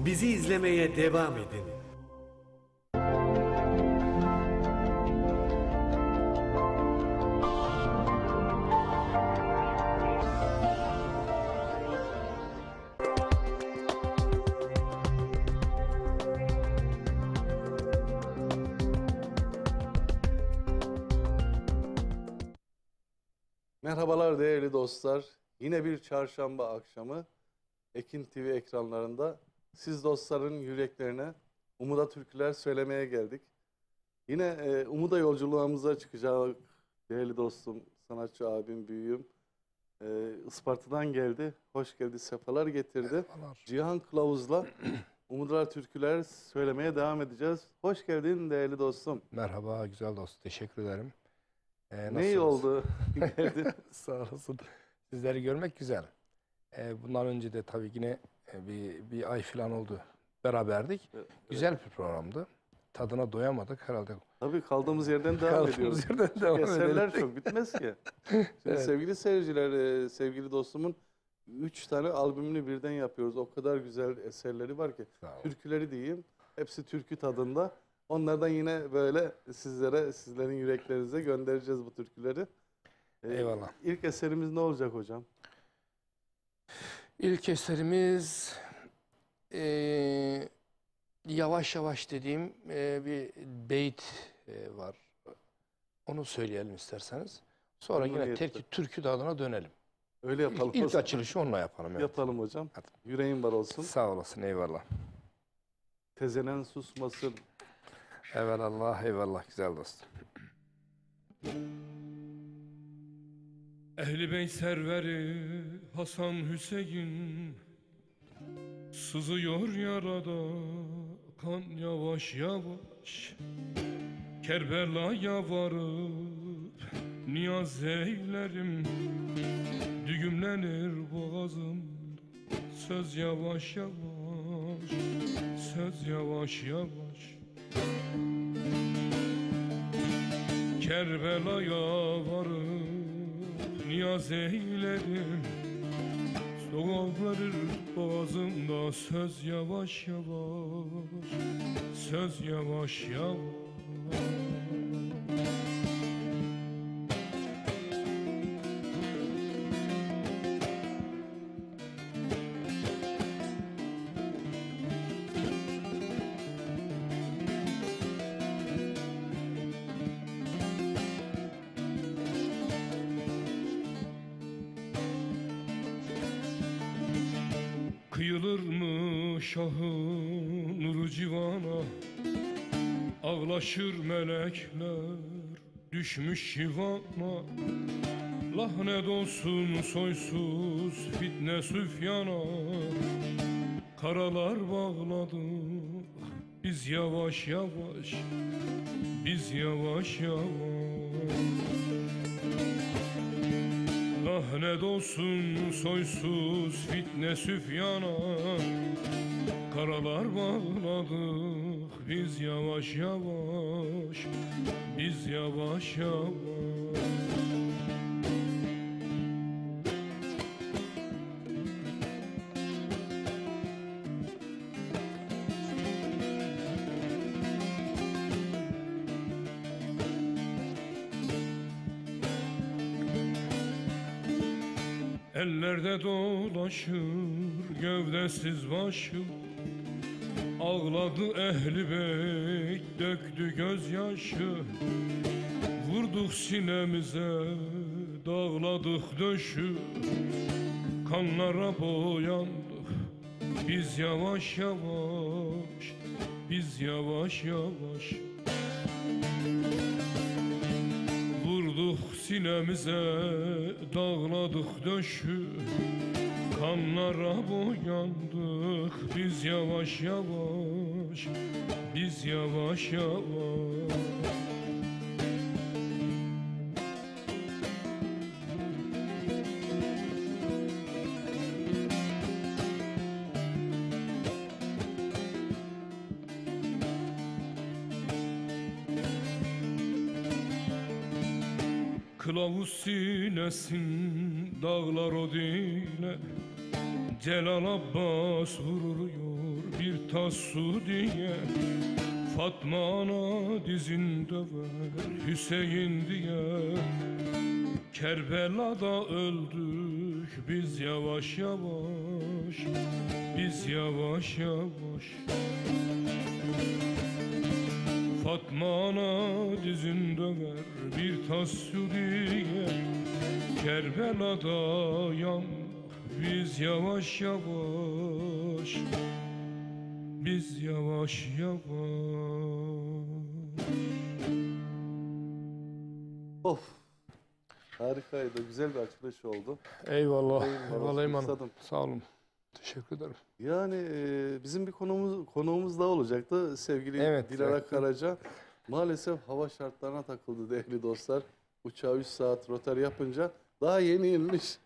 Bizi izlemeye devam edin. Merhabalar değerli dostlar. Yine bir çarşamba akşamı Ekin TV ekranlarında siz dostların yüreklerine Umuda türküler söylemeye geldik. Yine Umuda yolculuğumuza çıkacak değerli dostum, sanatçı abim, büyüğüm Isparta'dan geldi. Hoş geldi, sefalar getirdi. Merhabalar. Cihan Kılavuz'la Umuda türküler söylemeye devam edeceğiz. Hoş geldin değerli dostum. Merhaba güzel dost, teşekkür ederim. Ne iyi oldu geldin. Sağ olasın. Sizleri görmek güzel. Bundan önce de tabii yine bir ay falan oldu. Beraberdik. Evet. Güzel bir programdı. Tadına doyamadık herhalde. Tabii kaldığımız yerden devam Kaldığımız ediyoruz. yerden devam Eserler edelim. çok bitmez ki. Şimdi Evet. sevgili seyirciler, sevgili dostumun 3 tane albümünü birden yapıyoruz. O kadar güzel eserleri var ki. Sağ olun. Türküleri diyeyim. Hepsi türkü tadında. Onlardan yine böyle sizlerin yüreklerinize göndereceğiz bu türküleri. Eyvallah. İlk eserimiz ne olacak hocam? İlk eserimiz yavaş yavaş dediğim bir beyt var. Onu söyleyelim isterseniz. Sonra Memnuniyetle. yine türkü tadına dönelim. Öyle yapalım. İlk açılışı onunla yapalım. Evet. Yapalım hocam. Hadi. Yüreğin var olsun. Sağ olasın, eyvallah. Tezenen susmasın. Eyvallah, eyvallah güzel dostum. Ehli Bey serveri Hasan Hüseyin sızıyor yarada kan yavaş yavaş Kerbela'ya varıp niyaz eylerim düğümlenir boğazım söz yavaş yavaş söz yavaş yavaş Kerbela'ya varıp niyaz eylerim soğuklarır boğazımda söz yavaş yavaş söz yavaş yavaş Kıyılır mı şahın nuru civana Ağlaşır melekler düşmüş şivana Lahnet olsun soysuz fitne süfyana Karalar bağladık biz yavaş yavaş Biz yavaş yavaş Lahnet olsun soysuz fitne süfyana Karalar bağladık biz yavaş yavaş Biz yavaş yavaş Ellerde dolaşır gövdesiz başım Ağladı ehli bey döktü gözyaşı Vurduk sinemize dağladık döşü Kanlara boyandık biz yavaş yavaş Biz yavaş yavaş Vurduk sinemize dağladık döşü Kanlara boyandık biz yavaş yavaş Biz yavaş yavaş Kılavuz sinesin dağlar o dile Celal Abbas vuruluyor bir tas su diye, Fatma ana dizinde ver Hüseyin diye. Kerbela'da öldük biz yavaş yavaş, biz yavaş yavaş. Fatma ana dizinde ver bir tas su diye, Kerbela'da yandık biz yavaş yavaş, biz yavaş yavaş. Of. Harikaydı. Güzel bir açılış oldu. Eyvallah. Eyvallah, Eyvallah İmanım. üstadım. Sağ olun. Teşekkür ederim. Yani bizim bir konuğumuz daha olacaktı. Sevgili Evet, Dilara evet. Karaca. Maalesef hava şartlarına takıldı değerli dostlar. Uçağı 3 saat rotar yapınca daha yeni inmiş.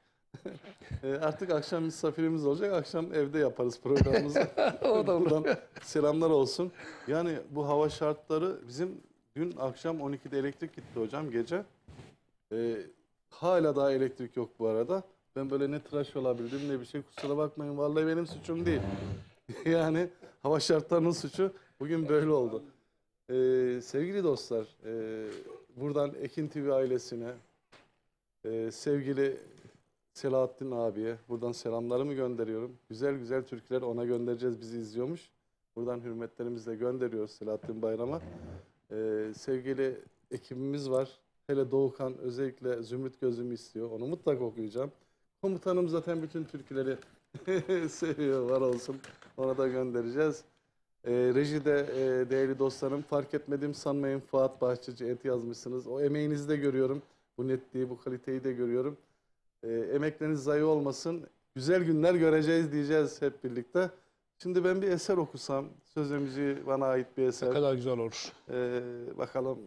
Artık akşam misafirimiz olacak. Akşam evde yaparız programımızı. O da olur. Buradan selamlar olsun. Yani bu hava şartları bizim dün akşam 12'de elektrik gitti hocam gece. Hala daha elektrik yok bu arada. Ben böyle ne tıraş olabildim ne bir şey, kusura bakmayın. Vallahi benim suçum değil. Yani hava şartlarının suçu, bugün böyle oldu. Sevgili dostlar, buradan Ekin TV ailesine, sevgili Selahattin abiye buradan selamlarımı gönderiyorum. Güzel güzel türküler ona göndereceğiz, bizi izliyormuş. Buradan hürmetlerimizi de gönderiyoruz Selahattin Bayram'a. Sevgili ekibimiz var. Hele Doğukan özellikle Zümrüt Gözümü istiyor. Onu mutlaka okuyacağım. Komutanım zaten bütün türküleri seviyor, var olsun. Ona da göndereceğiz. Rejide değerli dostlarım, fark etmedim sanmayın, Fuat Bahçeci et yazmışsınız. O emeğinizi de görüyorum. Bu netliği, bu kaliteyi de görüyorum. Emekleriniz zayi olmasın. Güzel günler göreceğiz diyeceğiz hep birlikte. Şimdi ben bir eser okusam, söz ve müziği bana ait bir eser. Ne kadar güzel olur. Bakalım,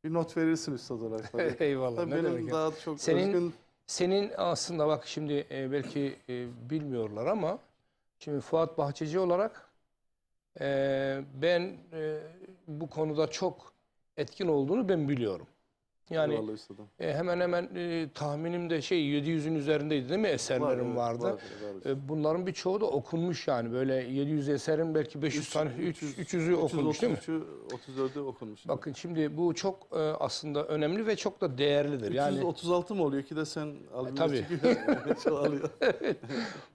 bir not verirsin üstad olarak tabii. Eyvallah. Tabii Ne benim demek ya. daha çok Senin- Senin aslında bak şimdi belki bilmiyorlar ama şimdi Fuat Bahçeci olarak ben bu konuda çok etkin olduğunu ben biliyorum. Yani Eyvallah üstadım. hemen hemen tahminim de 700'ün üzerindeydi değil mi eserlerim evet, vardı. var üstadım. Bunların birçoğu da okunmuş yani böyle 700 eserin belki 500 tane 300'ü okunmuş değil mi? 34'ü okunmuş. Bakın şimdi bu çok aslında önemli ve çok da değerlidir. Yani 336 mı oluyor ki de sen albümde tabii. çıkıyorsun. Çoğalıyor.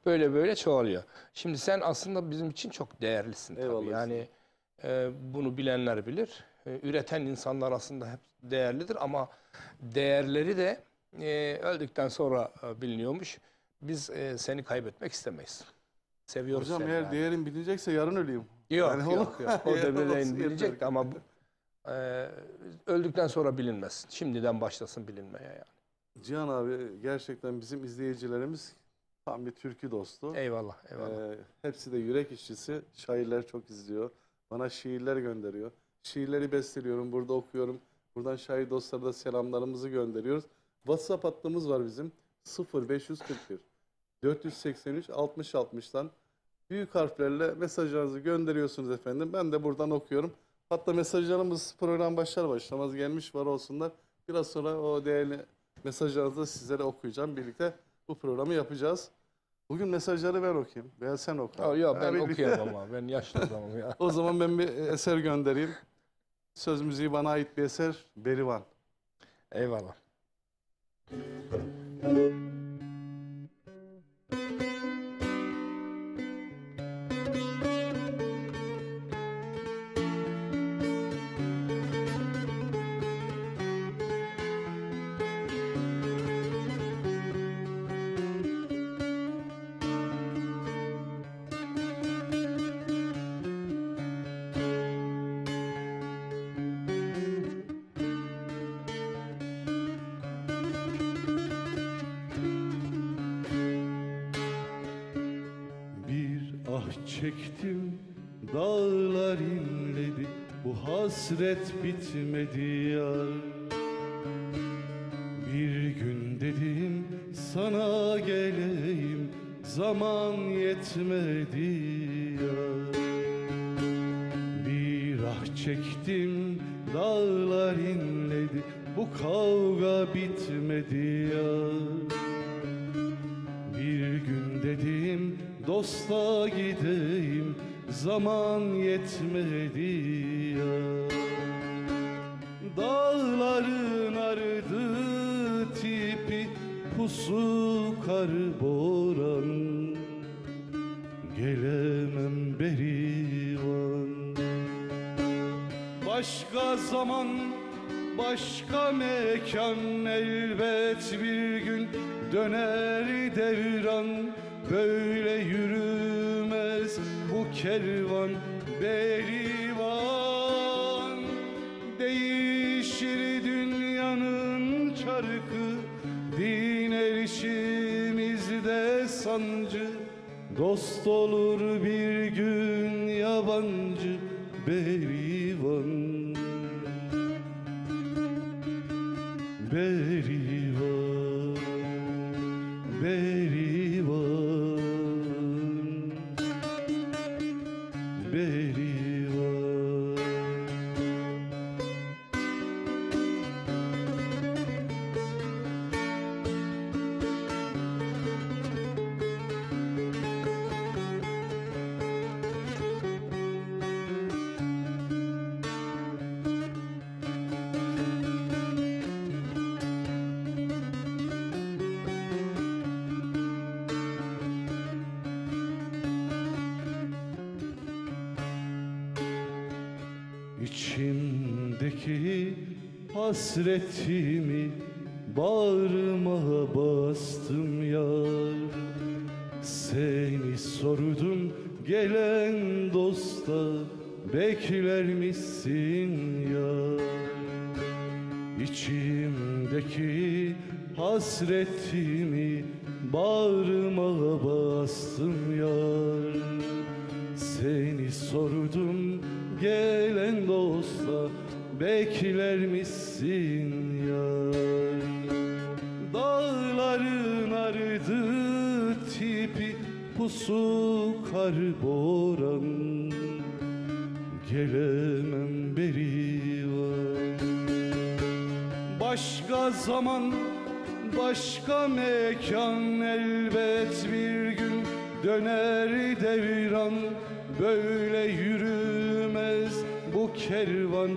böyle böyle çoğalıyor. Şimdi sen aslında bizim için çok değerlisin tabii. Eyvallah. Yani bunu bilenler bilir. Üreten insanlar aslında hep değerlidir ama değerleri de öldükten sonra biliniyormuş. Biz seni kaybetmek istemeyiz. Seviyoruz Hocam seni. eğer yani. değerin bilinecekse yarın öleyim. Yok, Yani yok, yok. O Yani devirlerin olsun bilinecek yeter. ama öldükten sonra bilinmez. Şimdiden başlasın bilinmeye yani. Cihan abi gerçekten bizim izleyicilerimiz tam bir türkü dostu. Eyvallah, eyvallah. Hepsi de yürek işçisi. Şairler çok izliyor. Bana şiirler gönderiyor. Şiirleri besteliyorum, burada okuyorum. Buradan şair dostlara da selamlarımızı gönderiyoruz. WhatsApp hattımız var bizim. 0541 483 60 60'tan büyük harflerle mesajlarınızı gönderiyorsunuz efendim. Ben de buradan okuyorum. Hatta mesajlarımız program başlar başlamaz gelmiş, var olsunlar. Biraz sonra o değerli mesajlarınızı da sizlere okuyacağım. Birlikte bu programı yapacağız. Bugün mesajları ben okuyayım veya sen oku. Yok ben birlikte. okuyamam ama ben yaşlı adamım ya. O zaman ben bir eser göndereyim. Söz müziği bana ait bir eser. Berivan. Eyvallah. Bir ah çektim, dağlar inledi, bu hasret bitmedi yar. Bir gün dedim sana geleyim, zaman yetmedi yar. Bir ah çektim, dağlar inledi, bu kavga bitmedi yar. Bir gün dedim dosta gideyim, zaman yetmedi ya. Dağların ardı tipi, pusu kar boran, gelemem berivan. Başka zaman, başka mekan, elbet bir gün döner devran. Böyle yürümez bu kervan berivan. Değişir dünyanın çarkı, din erişimizde sancı. Dost olur bir gün yabancı berivan. Berivan, berivan, berivan. İçimdeki hasretimi bağrıma bastım yar. Seni sordum gelen dosta, bekler misin yar? İçimdeki hasretimi bağrıma bastım yar. Seni sordum gelen dosta, bekler misin yar? Dağların ardı tipi, pusu kar boran, gelemem berivan. Başka zaman, başka mekan, elbet bir gün döner devran. Böyle yürümez bu kervan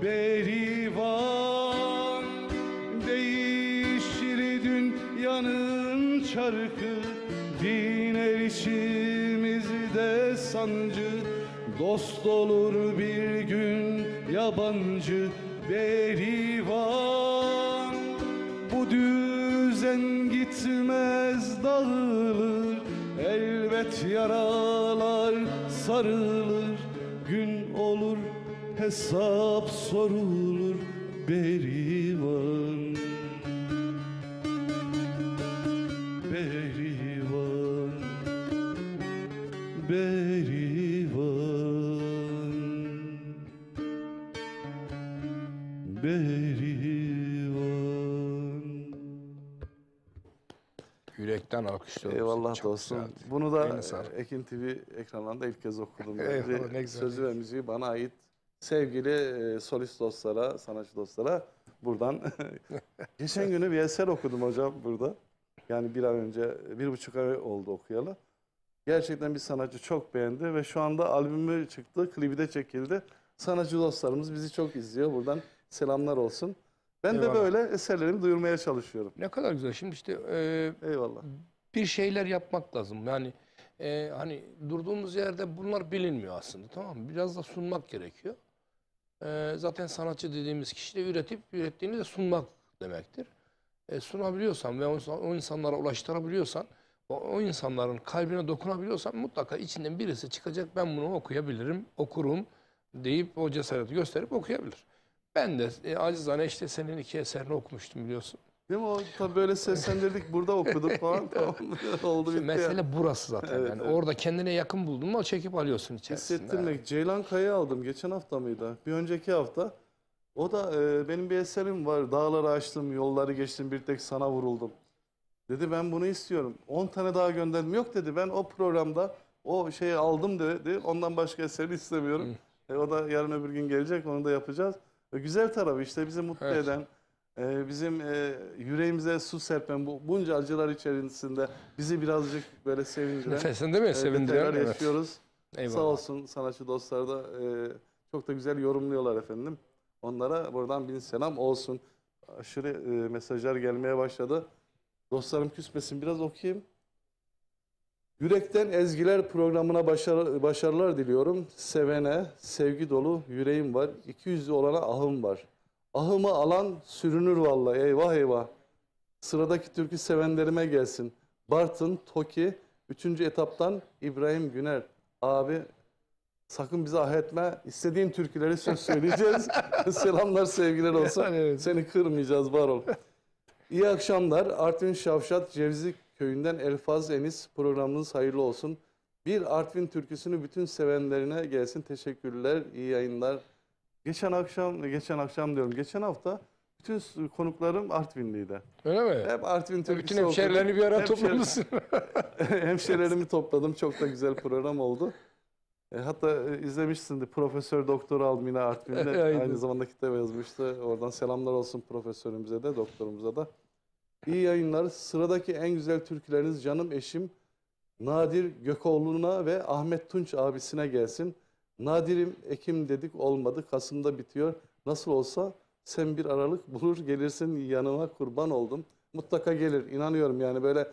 berivan. Değişir dünyanın çarkı, din erişimizde sancı. Dost olur bir gün yabancı berivan. Bu düzen gitmez, dağılır, elbet yaralar sarılır. Gün olur, hesap sorulur berivan. Berivan, berivan, berivan. Yürekten alkışlıyorum. Eyvallah Çok dostum. güzeldi. Bunu da Eline sağlık. Ekin TV ekranlarında ilk kez okudum. Eyvallah, ne güzel. Sözü ve müziği bana ait. Sevgili solist dostlara, sanatçı dostlara buradan. Geçen günü bir eser okudum hocam burada. Yani bir ay önce, 1,5 ay oldu okuyalı. Gerçekten bir sanatçı çok beğendi ve şu anda albümü çıktı, klibi de çekildi. Sanatçı dostlarımız bizi çok izliyor. Buradan selamlar olsun. Ben de Eyvallah. böyle eserlerimi duyurmaya çalışıyorum. Ne kadar güzel. Şimdi işte Eyvallah. bir şeyler yapmak lazım. Yani hani durduğumuz yerde bunlar bilinmiyor aslında, tamam mı? Biraz da sunmak gerekiyor. Zaten sanatçı dediğimiz kişi de üretip ürettiğini de sunmak demektir. Sunabiliyorsan ve o insanlara ulaştırabiliyorsan, o insanların kalbine dokunabiliyorsan mutlaka içinden birisi çıkacak, ben bunu okuyabilirim, okurum deyip o cesareti gösterip okuyabilir. Ben de acizane işte senin 2 eserini okumuştum biliyorsun. Değil mi? O tabii böyle seslendirdik, burada okuduk falan. Tamam. Oldu İşte bitti. mesele Yani. burası zaten. Evet, Yani evet. orada kendine yakın buldun mu çekip alıyorsun içerisinde. Hissettirmek. Ceylan Kaya'yı aldım. Geçen hafta mıydı? Bir önceki hafta. O da benim bir eserim var. Dağları aştım, yolları geçtim, bir tek sana vuruldum. Dedi ben bunu istiyorum. 10 tane daha gönderdim. Yok dedi, ben o programda o şeyi aldım dedi. Ondan başka eseri istemiyorum. O da yarın öbür gün gelecek. Onu da yapacağız. Güzel tarafı işte bizi mutlu Evet. eden, Bizim yüreğimize su serpen bunca acılar içerisinde bizi birazcık böyle sevindiren Nefesinde mi? Sevindiren. detaylar Evet. yaşıyoruz. Eyvallah. Sağ olsun sanatçı dostlar da çok da güzel yorumluyorlar efendim. Onlara buradan bin selam olsun. Aşırı mesajlar gelmeye başladı. Dostlarım küsmesin, biraz okuyayım. Yürekten Ezgiler programına başarılar diliyorum. Sevene sevgi dolu yüreğim var. 200'lü olana ahım var. Ahımı alan sürünür vallahi, eyvah eyvah. Sıradaki türkü sevenlerime gelsin. Bartın, Toki, 3. etaptan İbrahim Güner. Abi sakın bize ah etme. İstediğin türküleri söz söyleyeceğiz. Selamlar, sevgiler olsun. Yani evet. Seni kırmayacağız, var ol. İyi akşamlar. Artvin Şavşat Cevizli Köyü'nden Elfaz Enis, programınız hayırlı olsun. Bir Artvin türküsünü bütün sevenlerine gelsin. Teşekkürler, iyi yayınlar. Geçen akşam diyorum, geçen hafta bütün konuklarım Artvinliydi. Öyle mi? Hep Artvin türküsü Bütün hemşerilerini bir ara toplamışsın. Hemşerilerimi topladım. Çok da güzel program oldu. Hatta izlemişsindir. Profesör Doktor Almina Artvin'de Aynen. aynı zamanda kitap yazmıştı. Oradan selamlar olsun profesörümüze de, doktorumuza da. İyi yayınlar. Sıradaki en güzel türküleriniz canım eşim Nadir Gökoğlu'na ve Ahmet Tunç abisine gelsin. Nadir'im Ekim dedik olmadı. Kasım'da bitiyor. Nasıl olsa sen bir aralık bulur gelirsin yanıma, kurban oldum. Mutlaka gelir. İnanıyorum yani böyle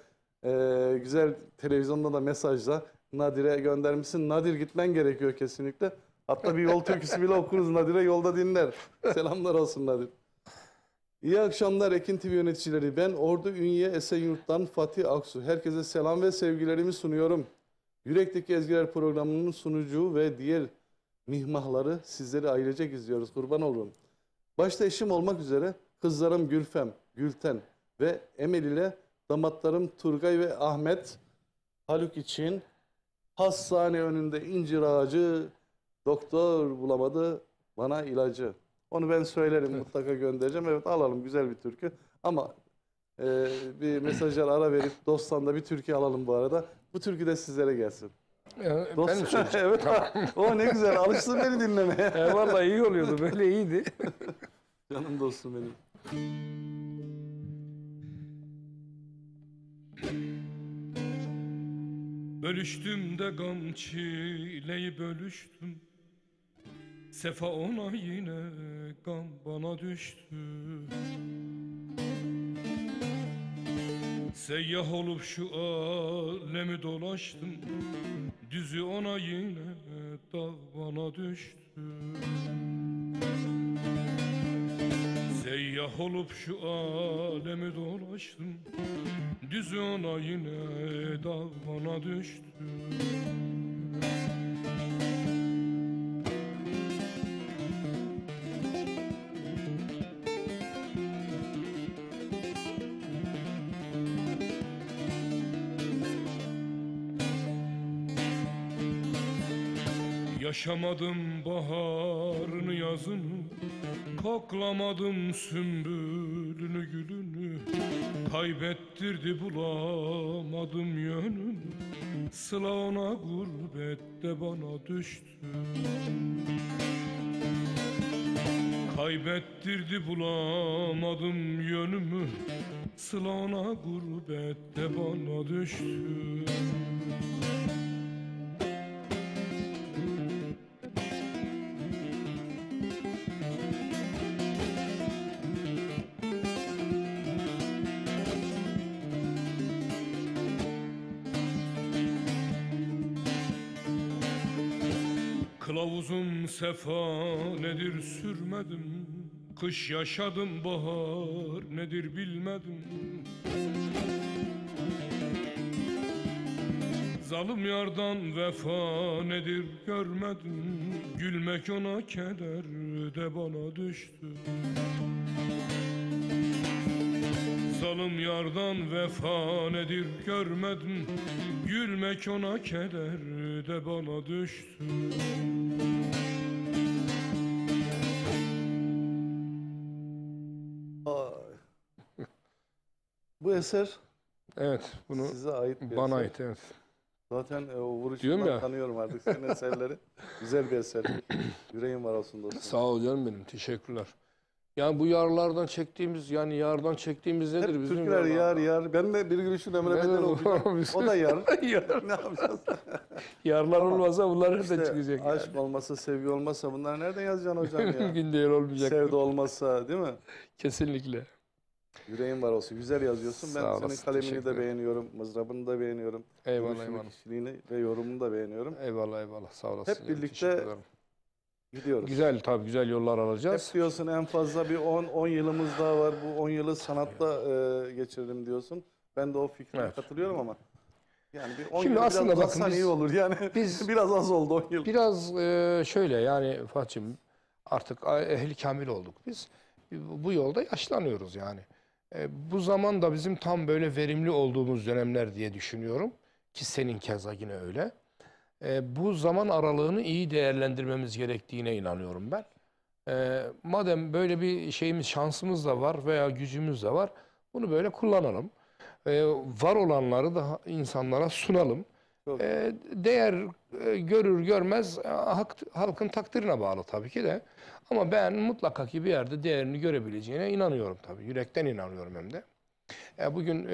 güzel televizyonda da mesajla Nadir'e göndermişsin. Nadir gitmen gerekiyor kesinlikle. Hatta bir yol türküsü bile okuruz. Nadir'e yolda dinler. Selamlar olsun Nadir. İyi akşamlar Ekin TV yöneticileri. Ben Ordu Ünye Esenyurt'tan Fatih Aksu. Herkese selam ve sevgilerimi sunuyorum. Yürekteki Ezgiler programının sunucu ve diğer mihmahları sizleri ailecek izliyoruz. Kurban olurum. Başta eşim olmak üzere kızlarım Gülfem, Gülten ve Emel ile damatlarım Turgay ve Ahmet Haluk için hastane önünde incir ağacı, doktor bulamadı bana ilacı. Onu ben söylerim, mutlaka göndereceğim. Evet, alalım, güzel bir türkü. Ama bir mesajlar ara verip dosttan da bir türkü alalım bu arada. Bu türkü de sizlere gelsin. Ben mi söyleyeceğim? Evet. O ne güzel. Alıştın beni dinlemeye. Vallahi iyi oluyordu. Böyle iyiydi. Canım dostum benim. Bölüştüm de gam çileyi bölüştüm. Sefa ona yine gam bana düştü. Seyyah olup şu alemi dolaştım. Düzü ona yine dağ bana düştü. Seyyah olup şu alemi dolaştım. Düzü ona yine dağ bana düştü. Yaşamadım baharını yazını, koklamadım sümbülünü gülünü. Kaybettirdi bulamadım yönünü, sıla ona gurbette bana düştü. Kaybettirdi bulamadım yönümü, sıla ona gurbette bana düştü. Kılavuzum sefa nedir sürmedim. Kış yaşadım bahar nedir bilmedim. Zalim yardan vefa nedir görmedim. Gülmek ona keder de bana düştü. Zalim yardan vefa nedir görmedim. Gülmek ona keder de bana düştü. Bu eser Evet, bunu size ait bir bana eser. ait. Evet. Zaten o Diyorum vuruşundan ya. tanıyorum artık senin eserleri. Güzel bir eser. Yüreğin var olsun dostum. Sağ ol canım benim. Teşekkürler. Yani bu yarlardan çektiğimiz, yani yardan çektiğimiz nedir Hep bizim türküler yarlar? yar. Ben de bir gülüşün Emre Beden okuyacağım. O da yar. Yar. Ne yapacağız? Yarlar olmasa bunlar nereden İşte çıkacak aşk yani? olmasa, sevgi olmasa bunları nereden yazacaksın hocam ya? Mümkün değil, olmayacak. Sevda olmasa değil mi? Kesinlikle. Yüreğin var olsun. Güzel yazıyorsun. Ben Sağ senin olasın, kalemini teşekkür de ederim. beğeniyorum. Mızrabını da beğeniyorum. Eyvallah, Duruşunu, eyvallah. kişiliğini ve yorumunu da beğeniyorum. Eyvallah, eyvallah. Sağ olasın. Hep canım, birlikte teşekkür ederim. Gidiyoruz. Güzel, tabii güzel yollar alacağız. Hep diyorsun en fazla bir 10 yılımız daha var. Bu 10 yılı sanatta geçirdim diyorsun. Ben de o fikrine Evet. katılıyorum ama yani bir 10 Şimdi yıl aslında biraz bakın uzatsan biz- iyi olur. Yani biz- biraz az oldu 10 yıl. Biraz şöyle, yani Fatih'im, artık ehli kamil olduk biz. Bu yolda yaşlanıyoruz yani. Bu zaman da bizim tam böyle verimli olduğumuz dönemler diye düşünüyorum. Ki senin keza yine öyle. Bu zaman aralığını iyi değerlendirmemiz gerektiğine inanıyorum ben. Madem böyle bir şeyimiz, şansımız da var veya gücümüz de var, bunu böyle kullanalım. Var olanları da insanlara sunalım. Çok. Değer görür görmez halkın takdirine bağlı tabii ki de. Ama ben mutlaka ki bir yerde değerini görebileceğine inanıyorum tabii. Yürekten inanıyorum hem de. Bugün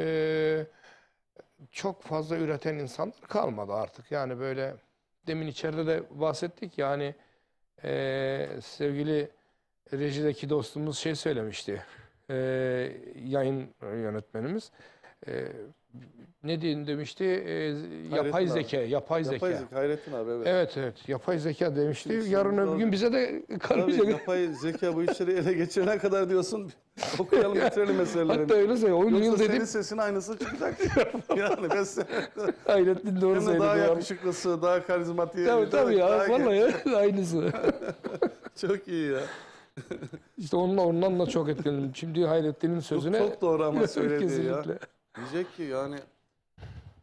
çok fazla üreten insanlar kalmadı artık. Yani böyle demin içeride de bahsettik, yani sevgili rejideki dostumuz şey söylemişti. Yayın yönetmenimiz. Ne demişti? Yapay abi. zeka, yapay zeka. Yapay zeka, Hayrettin abi evet. Evet, yapay zeka demişti. Şimdi Yarın öbür doğru. gün bize de Tabii kalmayacak. yapay zeka bu işleri ele geçirene kadar diyorsun okuyalım bitirelim meselelerini. Hatta öyle söylüyor. 10 yıl Yoksa senin dedim. sesin aynısı çıkacak. Yani ben Hayrettin doğru hem de söyledi. daha ya. yakışıklısı, daha karizmatiği. Tabii ya. daha Vallahi aynısı. Çok iyi ya. İşte ondan da çok etkilendim. Şimdi Hayrettin'in sözüne Çok doğru ama söylediği ya. kesinlikle. Diyecek ki yani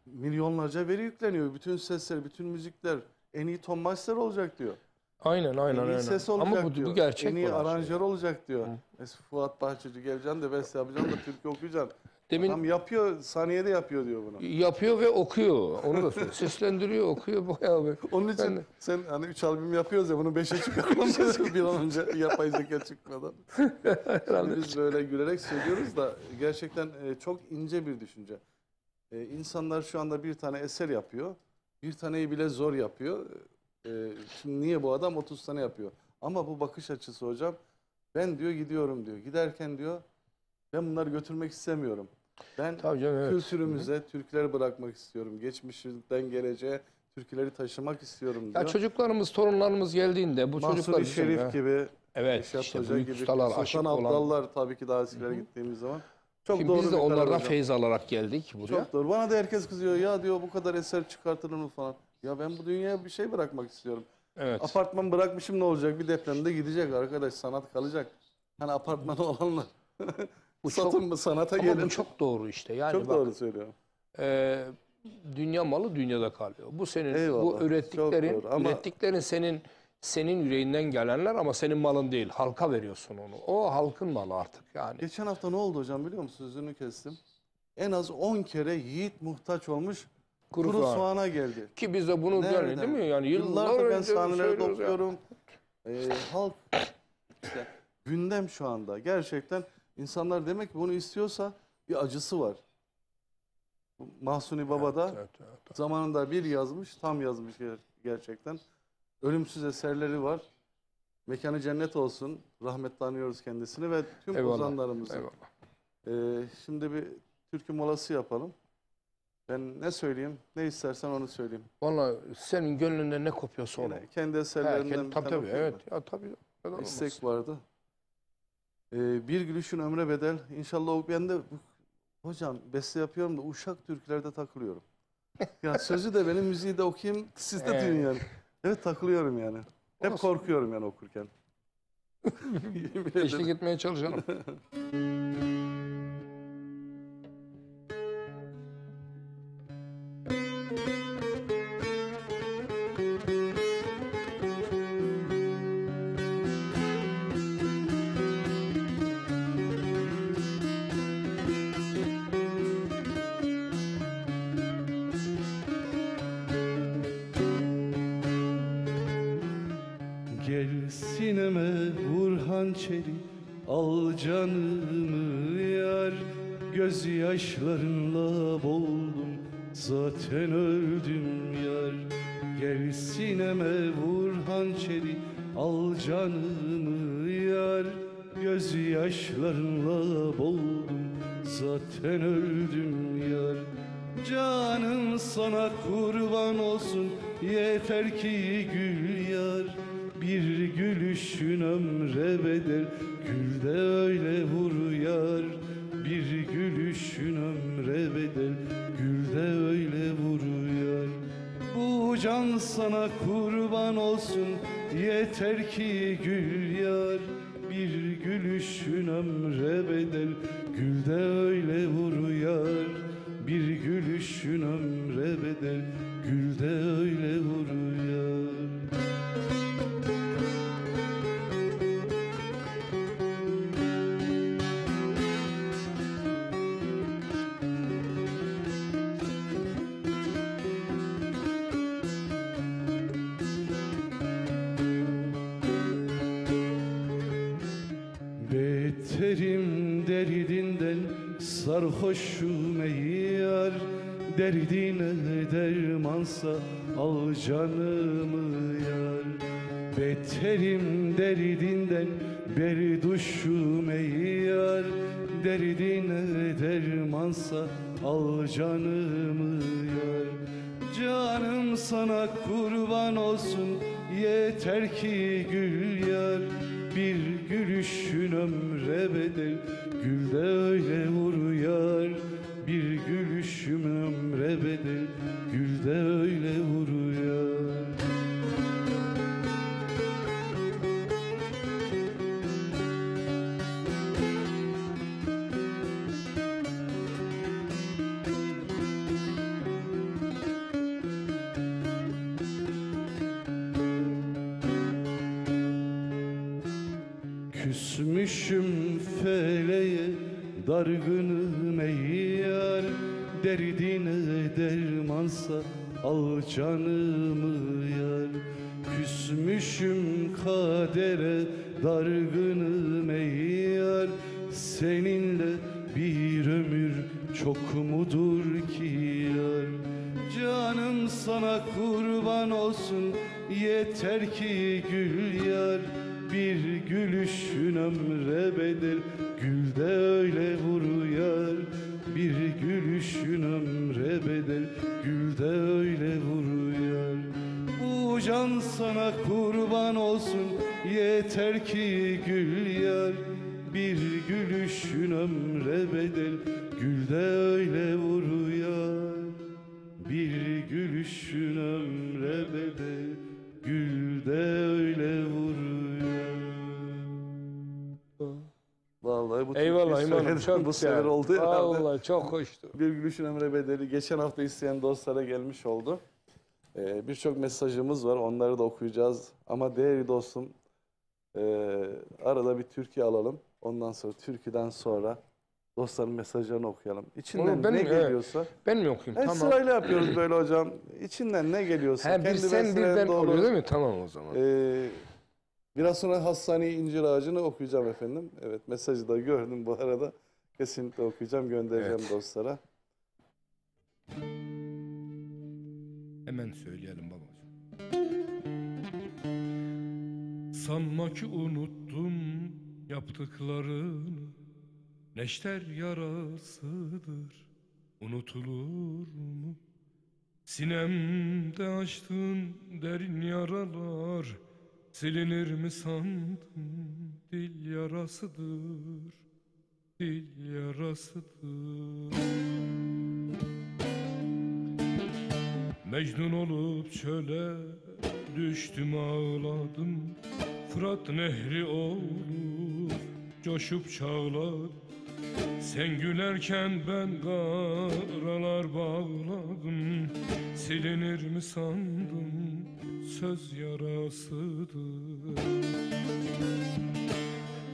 milyonlarca veri yükleniyor. Bütün sesler, bütün müzikler en iyi Tom Meister olacak diyor. Aynen En iyi aynen. ses olacak Ama bu diyor. gerçek En iyi olan şey. aranjör olacak diyor. Mesela Fuat Bahçeci geleceksin de beste yapacaksın da türkü okuyacaksın. Demin Adam yapıyor, saniyede yapıyor diyor bunu. yapıyor ve okuyor. Onu da söylüyor. Seslendiriyor, okuyor bayağı bir. Onun için Ben de- sen hani 3 albüm yapıyoruz ya bunu 5'e çıkarmamız bir an önce yapay zeka çıkmadan. Şimdi biz böyle gülerek söylüyoruz da gerçekten çok ince bir düşünce. İnsanlar şu anda bir tane eser yapıyor. Bir taneyi bile zor yapıyor. Şimdi niye bu adam 30 tane yapıyor? Ama bu bakış açısı hocam. Ben diyor gidiyorum diyor. Giderken diyor ben bunları götürmek istemiyorum. Ben Tabii canım, evet. kültürümüze türküleri bırakmak istiyorum. Geçmişten geleceğe türküleri taşımak istiyorum diyor. Ya çocuklarımız, torunlarımız geldiğinde bu çocuklar Mahsuni bizim Şerif ya. gibi, Evet, Reşat işte Hoca büyük gibi, ustalar, aşık Sultan olan. Abdallar tabii ki daha eskilere gittiğimiz zaman. Çok Şimdi doğru biz de bir karar onlardan hocam. feyiz alarak geldik buraya. Çok doğru. Bana da herkes kızıyor. Ya diyor bu kadar eser çıkartılır mı falan. Ya ben bu dünyaya bir şey bırakmak istiyorum. Evet. Apartman bırakmışım ne olacak? Bir depremde gidecek arkadaş. Sanat kalacak. Hani apartmanı olanlar. Bu Satın çok- mı sanata Ama gelin. bu çok doğru işte. Yani Çok bak, doğru söylüyor. dünya malı dünyada kalıyor. Bu senin, Eyvallah, bu çok ürettiklerin, doğru. Ama- ürettiklerin senin yüreğinden gelenler ama senin malın değil. Halka veriyorsun onu. O halkın malı artık yani. Geçen hafta ne oldu hocam biliyor musun? Sözünü kestim. En az 10 kere yiğit muhtaç olmuş. Kuru soğana geldi. Ki biz de bunu Nereden? değil mi? Yani yıllar Yıllardır ben önce sahnelerde söylüyoruz ya. okuyorum. Halk işte gündem şu anda. Gerçekten insanlar demek ki bunu istiyorsa bir acısı var. Bu Mahsuni Baba da Evet. zamanında bir yazmış, tam yazmış gerçekten. Ölümsüz eserleri var. Mekanı cennet olsun. Rahmetle anıyoruz kendisini ve tüm Eyvallah, ozanlarımızı. eyvallah. Şimdi bir türkü molası yapalım. Ben ne söyleyeyim, ne istersen onu söyleyeyim. Vallahi senin gönlünden ne kopuyorsa onu. Yine kendi eserlerimden Herkes, bir tabii tane tabii, okuyayım evet. mı? Ya tabii. Neden olmasın? İstek vardı. Bir gülüşün ömre bedel. İnşallah ben de hocam beste yapıyorum da uşak türkülerde takılıyorum. Ya sözü de benim müziği de okuyayım, siz de duyun yani. Evet takılıyorum yani. Hep Olsun. korkuyorum yani okurken. Yemin ederim. Eşlik etmeye çalışalım. Gel sineme vur hançeri, al canımı yar. Gözyaşlarınla boğuldum, zaten öldüm yar. Gel sineme vur hançeri, al canımı yar. Gözyaşlarınla boğuldum, zaten öldüm yar. Canım sana kurban olsun, yeter ki gül yar. Bir gülüşün ömre bedel, gül de öyle vur yar. Bir gülüşün ömre bedel, gül de öyle vur yar. Bu can sana kurban olsun, yeter ki gül yar. Bir gülüşün ömre bedel, gül de öyle vur yar. Bir gülüşün ömre bedel, gül de öyle vur yar. Beterim derdinden sarhoşum ey yar. Derdine dermansa al canımı yar. Beterim derdinden berduşum ey yar. Derdine dermansa al canımı yar. Canım sana kurban olsun, yeter ki gül yar. Bir gülüşün ömre bedel, gül de öyle vur yar. Bir gülüşün ömre bedel, gül de öyle vur yar. Küsmüşüm feleğe, dargınım ey yar. Derdine dermansa al canımı yar. Küsmüşüm kadere, dargınım ey yar. Seninle bir ömür çok mudur ki yar. Canım sana kurban olsun, yeter ki gül yar. Bir gülüşün ömre bedel, gül de öyle vur yar. Bir gülüşün ömre bedel, gül de öyle vur yar. Bu can sana kurban olsun, yeter ki gül yar. Bir gülüşün ömre bedel, gül de öyle vur yar. Bir gülüşün ömre bedel, gül de öyle vur yar. Vallahi bu Eyvallah türküyü İmamım, söyledim. çok Bu sefer güzel. oldu herhalde. Vallahi çok hoştu. Bir gülüşün ömre bedeli geçen hafta isteyen dostlara gelmiş oldu. Birçok mesajımız var, onları da okuyacağız. Ama değerli dostum, arada bir türkü alalım. Ondan sonra türküden sonra dostların mesajlarını okuyalım. İçinden Oğlum, ne geliyorsa. Ben mi okuyayım? Tamam. Sırayla yapıyoruz böyle hocam. İçinden ne geliyorsa. He, bir sen bir ben oluyor değil mi? Tamam o zaman. Biraz sonra Hassani İncir Ağacı'nı okuyacağım efendim. Evet, mesajı da gördüm bu arada. Kesinlikle okuyacağım, göndereceğim dostlara. Hemen söyleyelim babacığım. Sanma ki unuttum yaptıklarını, neşter yarasıdır, unutulur mu? Sinemde açtığın derin yaralar, silinir mi sandın? Dil yarasıdır, dil yarasıdır. Mecnun olup çöle düştüm ağladım. Fırat nehri olup coşup çağladım. Sen gülerken ben karalar bağladım. Silinir mi sandım? Söz yarasıdır.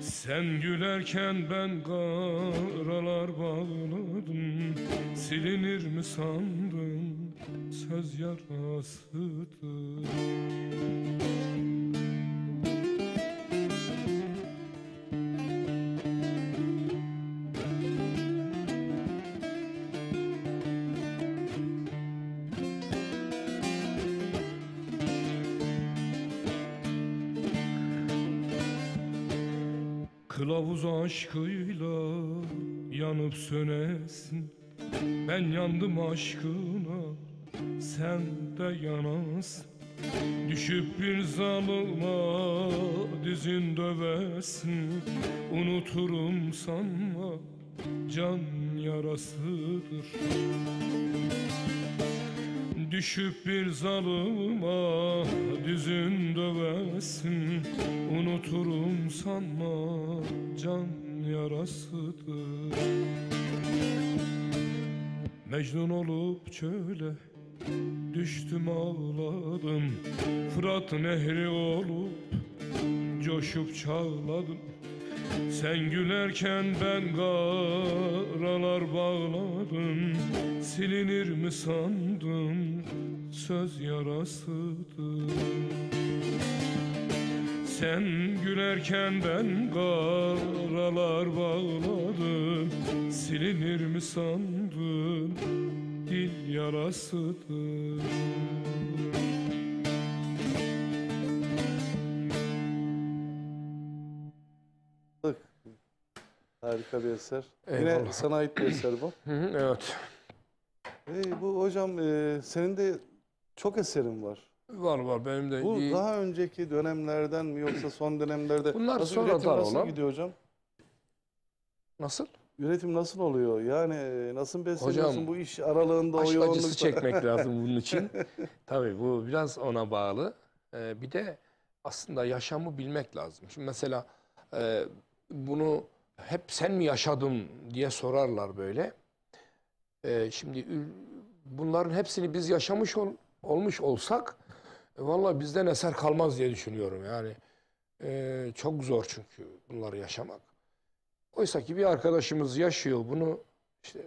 Sen gülerken ben karalar bağladım. Silinir mi sandım? Söz yarasıdır. Kılavuz aşkıyla yanıp sönesin. Ben yandım aşkına, sen de yanasın. Düşüp bir zalıma dizin dövesin. Unuturum sanma, can yarasıdır. Düşüp bir zalıma düzün dövesin. Unuturum sanma, can yarasıdır. Mecnun olup çöle düştüm ağladım. Fırat nehri olup coşup çağladım. Sen gülerken ben karalar bağladım. Silinir mi sandım, söz yarasıdır. Sen gülerken ben karalar bağladım. Silinir mi sandım, dil yarasıdır. Harika bir eser. Eyvallah. Yine sana ait bir eser bu. Evet. Bu hocam senin de çok eserin var. Var benim de. Bu daha önceki dönemlerden mi yoksa son dönemlerde? Bunlar nasıl sonradan üretim nasıl olan. gidiyor hocam? Nasıl? Üretim nasıl oluyor? Yani nasıl besleniyorsun Hocam, bu iş aralığında, o Aşk yoğunlukta? acısı çekmek lazım bunun için. Tabii bu biraz ona bağlı. Bir de aslında yaşamı bilmek lazım. Şimdi mesela bunu hep sen mi yaşadın diye sorarlar böyle. Şimdi bunların hepsini biz yaşamış olmuş olsak vallahi bizden eser kalmaz diye düşünüyorum. Yani çok zor çünkü bunları yaşamak. Oysa ki bir arkadaşımız yaşıyor bunu, işte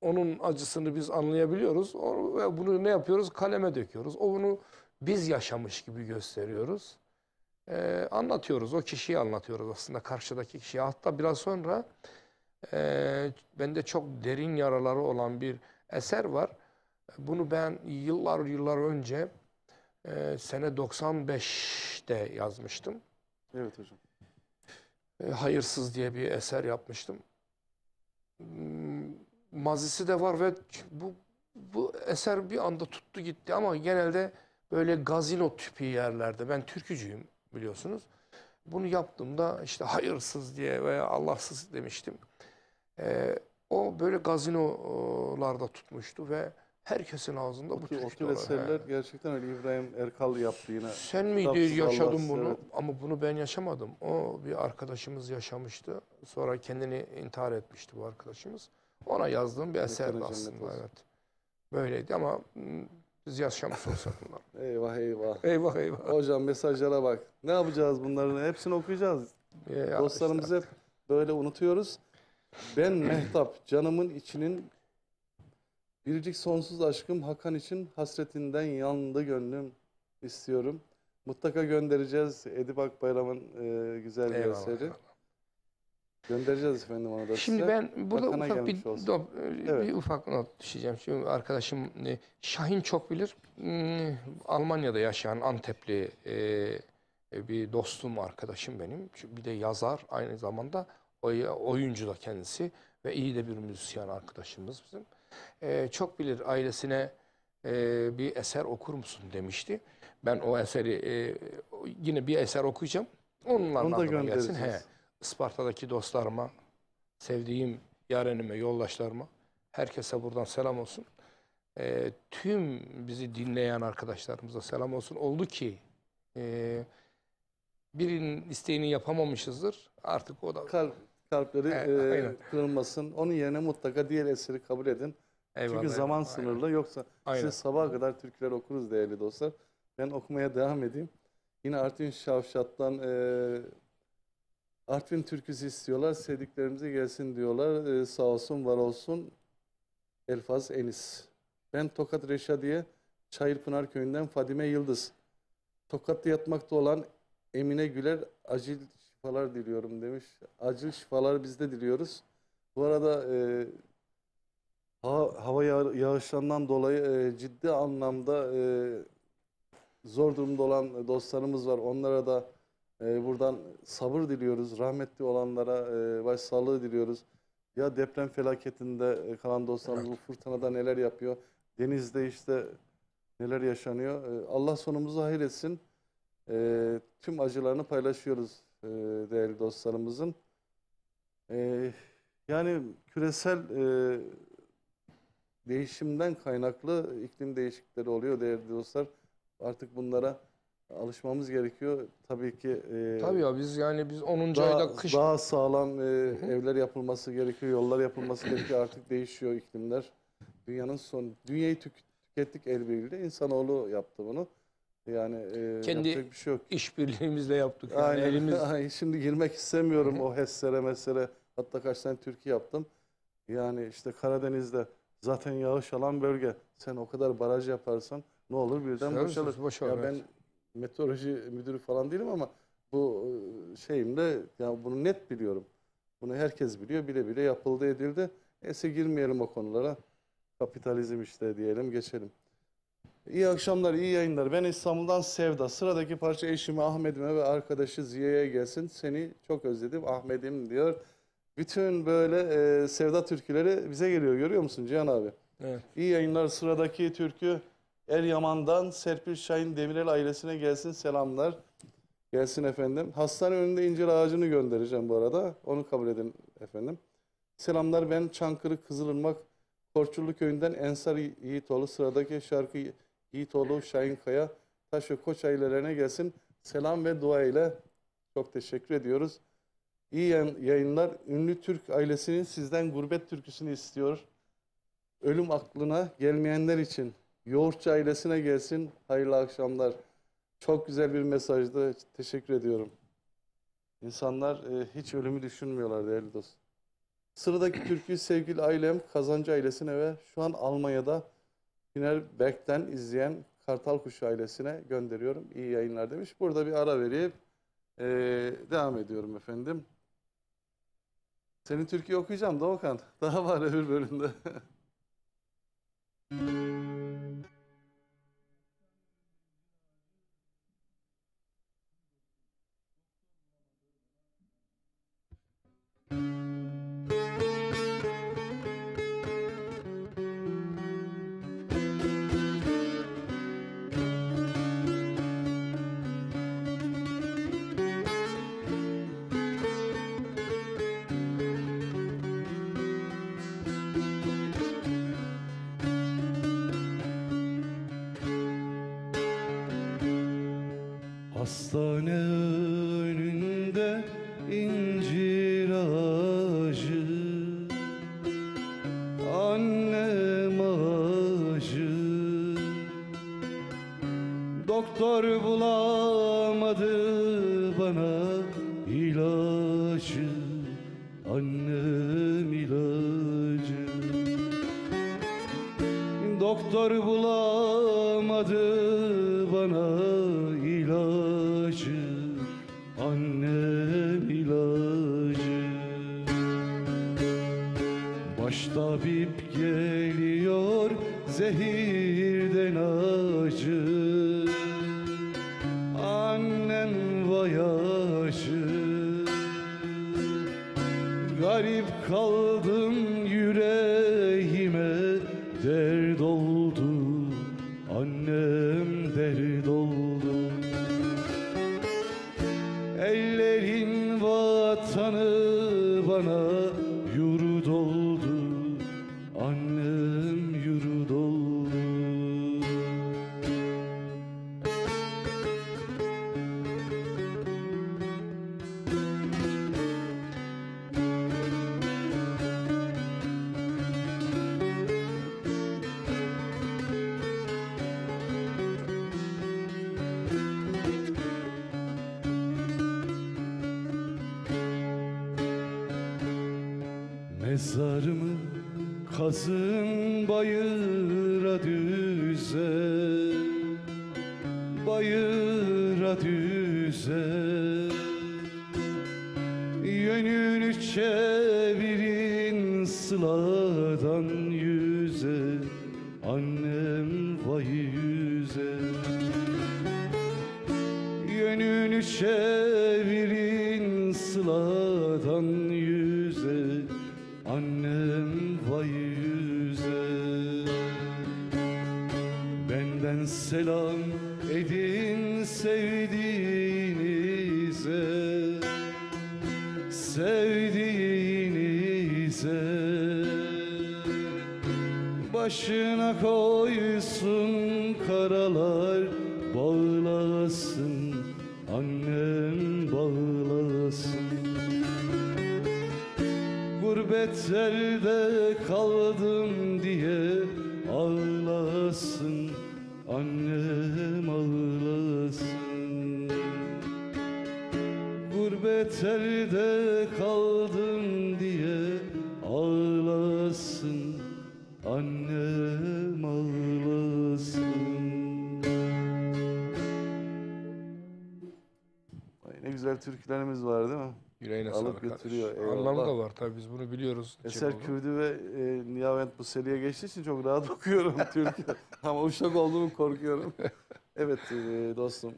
onun acısını biz anlayabiliyoruz ve bunu ne yapıyoruz? Kaleme döküyoruz. O bunu biz yaşamış gibi gösteriyoruz. Anlatıyoruz. O kişiyi anlatıyoruz aslında, karşıdaki kişiye. Hatta biraz sonra bende çok derin yaraları olan bir eser var. Bunu ben yıllar önce sene 95'te yazmıştım. Evet hocam. Hayırsız diye bir eser yapmıştım. Mazisi de var ve bu eser bir anda tuttu gitti ama genelde böyle gazino tipi yerlerde. Ben türkücüyüm biliyorsunuz. Bunu yaptığımda işte hayırsız diye veya Allahsız demiştim. O böyle gazinolarda tutmuştu ve herkesin ağzında bu O tür türküler. eserler gerçekten öyle. İbrahim Erkal yaptı yine. Sen miydi Kitapsız yaşadın Allahsız, bunu? evet. Ama bunu ben yaşamadım. O bir arkadaşımız yaşamıştı. Sonra kendini intihar etmişti bu arkadaşımız. Ona yazdığım bir eserdi cennet aslında. olsun. Evet. Böyleydi ama biz yaşamış olsak bunlar. Eyvah eyvah. Eyvah eyvah. Hocam mesajlara bak. Ne yapacağız bunların? Hepsini okuyacağız. Ya Dostlarımızı hep böyle unutuyoruz. Ben Mehtap, canımın içinin biricik sonsuz aşkım Hakan için hasretinden yandı gönlüm istiyorum. Mutlaka göndereceğiz. Edip Akbayram'ın güzel bir eyvallah, eseri. eyvallah. Göndereceğiz efendim onu da Şimdi size. ben burada Hakan'a ufak gelmiş olsun. bir Evet. ufak not düşeceğim. Şimdi arkadaşım Şahin çok bilir. Almanya'da yaşayan Antepli bir dostum, arkadaşım benim. Bir de yazar, aynı zamanda oyuncu da kendisi ve iyi de bir müzisyen arkadaşımız bizim. Çok bilir, ailesine bir eser okur musun demişti. Ben o eseri yine bir eser okuyacağım. Onların Onu da adına gelsin. göndereceğiz. Isparta'daki dostlarıma, sevdiğim yarenime, yoldaşlarıma, herkese buradan selam olsun. Tüm bizi dinleyen arkadaşlarımıza selam olsun. Oldu ki birinin isteğini yapamamışızdır. Artık o da Kalpleri aynen. kırılmasın. Onun yerine mutlaka diğer eseri kabul edin. Eyvallah, Çünkü zaman eyvallah, aynen. sınırlı. Yoksa Aynen. size sabaha kadar türküler okuruz değerli dostlar. Ben okumaya devam edeyim. Yine Artvin Şavşat'tan Artvin türküsü istiyorlar. Sevdiklerimize gelsin diyorlar. Sağ olsun, var olsun. Elfaz Enis. Ben Tokat Reşadiye, Çayırpınar Köyü'nden Fadime Yıldız. Tokat'ta yatmakta olan Emine Güler, acil şifalar diliyorum demiş. Acil şifalar biz de diliyoruz. Bu arada hava yağışlarından dolayı ciddi anlamda zor durumda olan dostlarımız var. Onlara da Buradan sabır diliyoruz. Rahmetli olanlara başsağlığı diliyoruz. Ya deprem felaketinde kalan dostlarımız bu fırtınada neler yapıyor? Denizde işte neler yaşanıyor? Allah sonumuzu hayır etsin. Tüm acılarını paylaşıyoruz değerli dostlarımızın. Yani küresel değişimden kaynaklı iklim değişiklikleri oluyor değerli dostlar. Artık bunlara alışmamız gerekiyor. Tabii ki Tabii ya biz 10. ayda kış daha sağlam evler yapılması gerekiyor, yollar yapılması gerekiyor. Artık değişiyor iklimler. Dünyayı tükettik el birliğiyle. İnsanoğlu yaptı bunu. Yani kendi yapacak bir şey yok. işbirliğimizle yaptık. Yani Aynen. elimiz Ay, şimdi girmek istemiyorum o HES'lere mesele. Hatta kaç tane türkü yaptım. Yani işte Karadeniz'de zaten yağış alan bölge. Sen o kadar baraj yaparsan ne olur birden Evet, boşalır. Ya ben evet. meteoroloji müdürü falan değilim ama bu şeyimde ya bunu net biliyorum. Bunu herkes biliyor. Bile bile yapıldı edildi. Neyse girmeyelim o konulara. Kapitalizm işte diyelim geçelim. İyi akşamlar, iyi yayınlar. Ben İstanbul'dan Sevda. Sıradaki parça eşime, Ahmet'ime ve arkadaşı Ziye'ye gelsin. Seni çok özledim Ahmet'im diyor. Bütün böyle Sevda türküleri bize geliyor. Görüyor musun Cihan abi? Evet. İyi yayınlar. Sıradaki türkü Eryaman'dan Serpil Şahin Demirel ailesine gelsin. Selamlar. Gelsin efendim. Hastane önünde incir ağacını göndereceğim bu arada. Onu kabul edin efendim. Selamlar, ben Çankırı Kızılırmak Korçullu Köyü'nden Ensar Yiğitoğlu. Sıradaki şarkı Yiğitoğlu Şahinkaya Taş ve Koç ailelerine gelsin. Selam ve dua ile çok teşekkür ediyoruz. İyi yayınlar. Ünlü Türk ailesinin sizden gurbet türküsünü istiyor. Ölüm aklına gelmeyenler için Yoğurtçu ailesine gelsin. Hayırlı akşamlar. Çok güzel bir mesajdı. Teşekkür ediyorum. İnsanlar hiç ölümü düşünmüyorlar değerli dostum. Sıradaki türküyü sevgili ailem Kazancı ailesine ve şu an Almanya'da Berk'ten izleyen Kartal Kuşu ailesine gönderiyorum. İyi yayınlar demiş. Burada bir ara verip devam ediyorum efendim. Senin türküyü okuyacağım da Okan. Daha var öbür bölümde. Hastane önünde incir ağacı, annem ağacı. Doktor bulamadı bana ilacı, annem ilacı. Doktor bulamadı bana ilacı, annem ilacı. Baş tabip geliyor zehirden acı, annem vay acı. Garip kaldım yüreğime dert oldu, annem dert oldu. Ellerin vatanı bana yurt oldu, annem yurt oldu. Mezarımı kazın bayıra düze, bayıra düze. Yönünü çevirin sıladan yüze, annem vay yüze. Yönünü çevirin Benden selam edin sevdiğinize, sevdiğinize. Başına koysun karalar, bağlasın annem, bağlasın. Gurbet elde kaldım diye ağlasın annem, ağlasın. Gurbet elde kaldım diye ağlasın annem, ağlasın. Ay, ne güzel türkülerimiz var değil mi? Yüreğine Alıp sağlık götürüyor, kardeşim. eyvallah. Anlamı da var tabii, biz bunu biliyoruz. Eser Çekoğlu. Kürdü ve Niyavent Buseli'ye geçtiği için çok rahat okuyorum türkü. Ama uşak olduğumu korkuyorum. Evet dostum,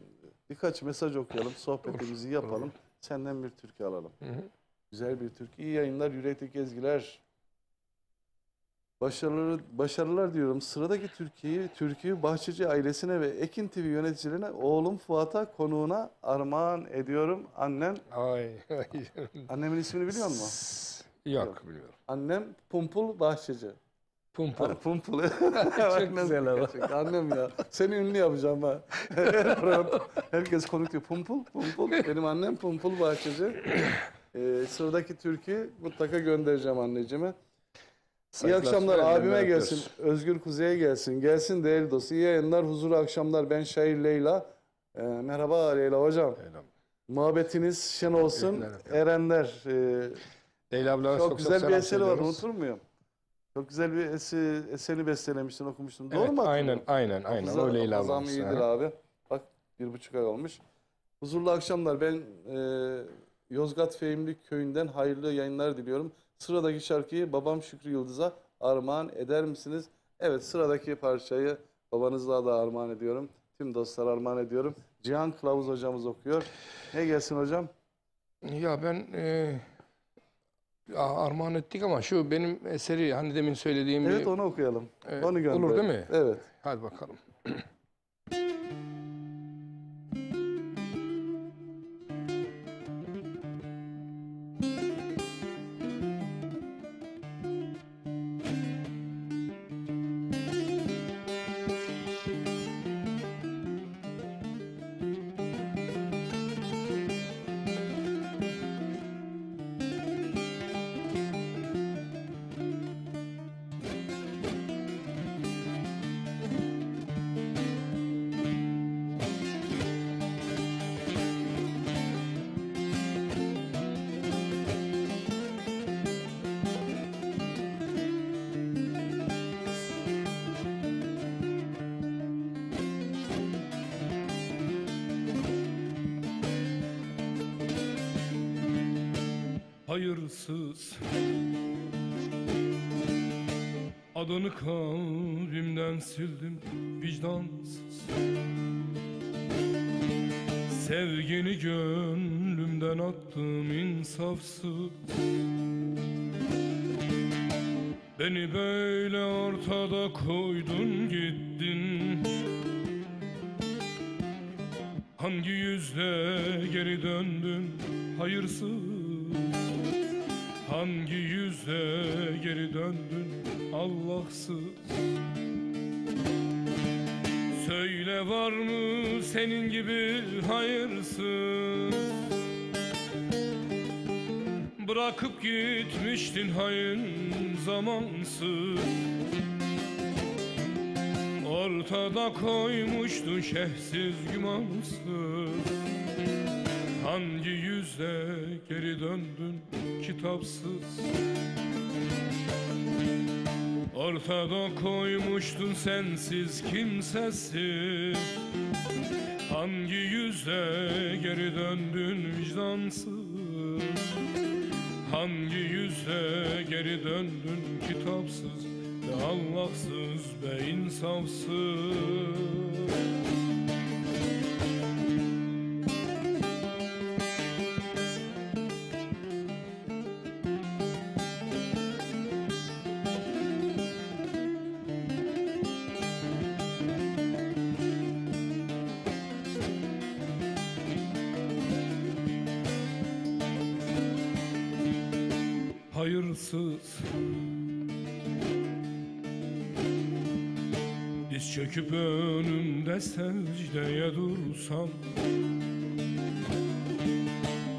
birkaç mesaj okuyalım, sohbetimizi yapalım. Senden bir türkü alalım. Hı hı. Güzel bir türkü. İyi yayınlar, yürekteki ezgiler. Başarılar diyorum. Sıradaki türküyü Bahçeci ailesine ve Ekin TV yöneticilerine, oğlum Fuat'a, konuğuna armağan ediyorum. Annem, Ay. annemin ismini biliyor musun? Yok, biliyorum. Annem Pumpul Bahçeci. Pumpul. Pumpul. Çok güzel ama. Gerçekten annem ya. Seni ünlü yapacağım ha. Herkes konuk diyor. Pumpul, Pumpul. Benim annem Pumpul Bahçeci. Sıradaki türküyü mutlaka göndereceğim anneciğime. İyi Saygılar akşamlar, sunuyorum, abime ellerinden gelsin. öpüyoruz. Özgür Kuzey'e gelsin. Gelsin değerli dostu. İyi yayınlar, huzurlu akşamlar. Ben şair Leyla. Merhaba Leyla hocam. Leyla. Muhabbetiniz şen olsun. Teşekkürler efendim. Erenler. Leyla abla Çok güzel bir selam eseri var, söylüyoruz. unutur muyum? Çok güzel bir eserini bestelemiştin, okumuştun. Doğru Evet, mu aynen, hatırlıyorum? aynen. O Leyla Hafızam ablamız. iyidir Ha. abi. Bak 1,5 ay olmuş. Huzurlu akşamlar. Ben Yozgat Fehimli köyünden hayırlı yayınlar diliyorum. Sıradaki şarkıyı babam Şükrü Yıldız'a armağan eder misiniz? Evet, sıradaki parçayı babanızla da armağan ediyorum. Tüm dostlara armağan ediyorum. Cihan Kılavuz hocamız okuyor. Ne gelsin hocam? Ya ben armağan ettik ama şu benim eseri, hani demin söylediğim Evet, bir... onu okuyalım. Onu gönder. Olur değil mi? Evet. Hadi bakalım. Hayırsız, adını kalbimden sildim, vicdansız. Sevgini gönlümden attım, insafsız. Beni böyle ortada koydun gittin. Hangi yüzle geri döndün hayırsız? Hangi yüzle geri döndün Allahsız? Söyle, var mı senin gibi hayırsız? Bırakıp gitmiştin hain zamansız. Ortada koymuştun şehsiz gümansız. Hangi yüzle geri döndün kitapsız? Ortada koymuştun sensiz kimsesiz. Hangi yüzle geri döndün vicdansız? Hangi yüzle geri döndün kitapsız? Be Allahsız, be insafsız. sabırsız. Diz çöküp önünde secdeye dursam,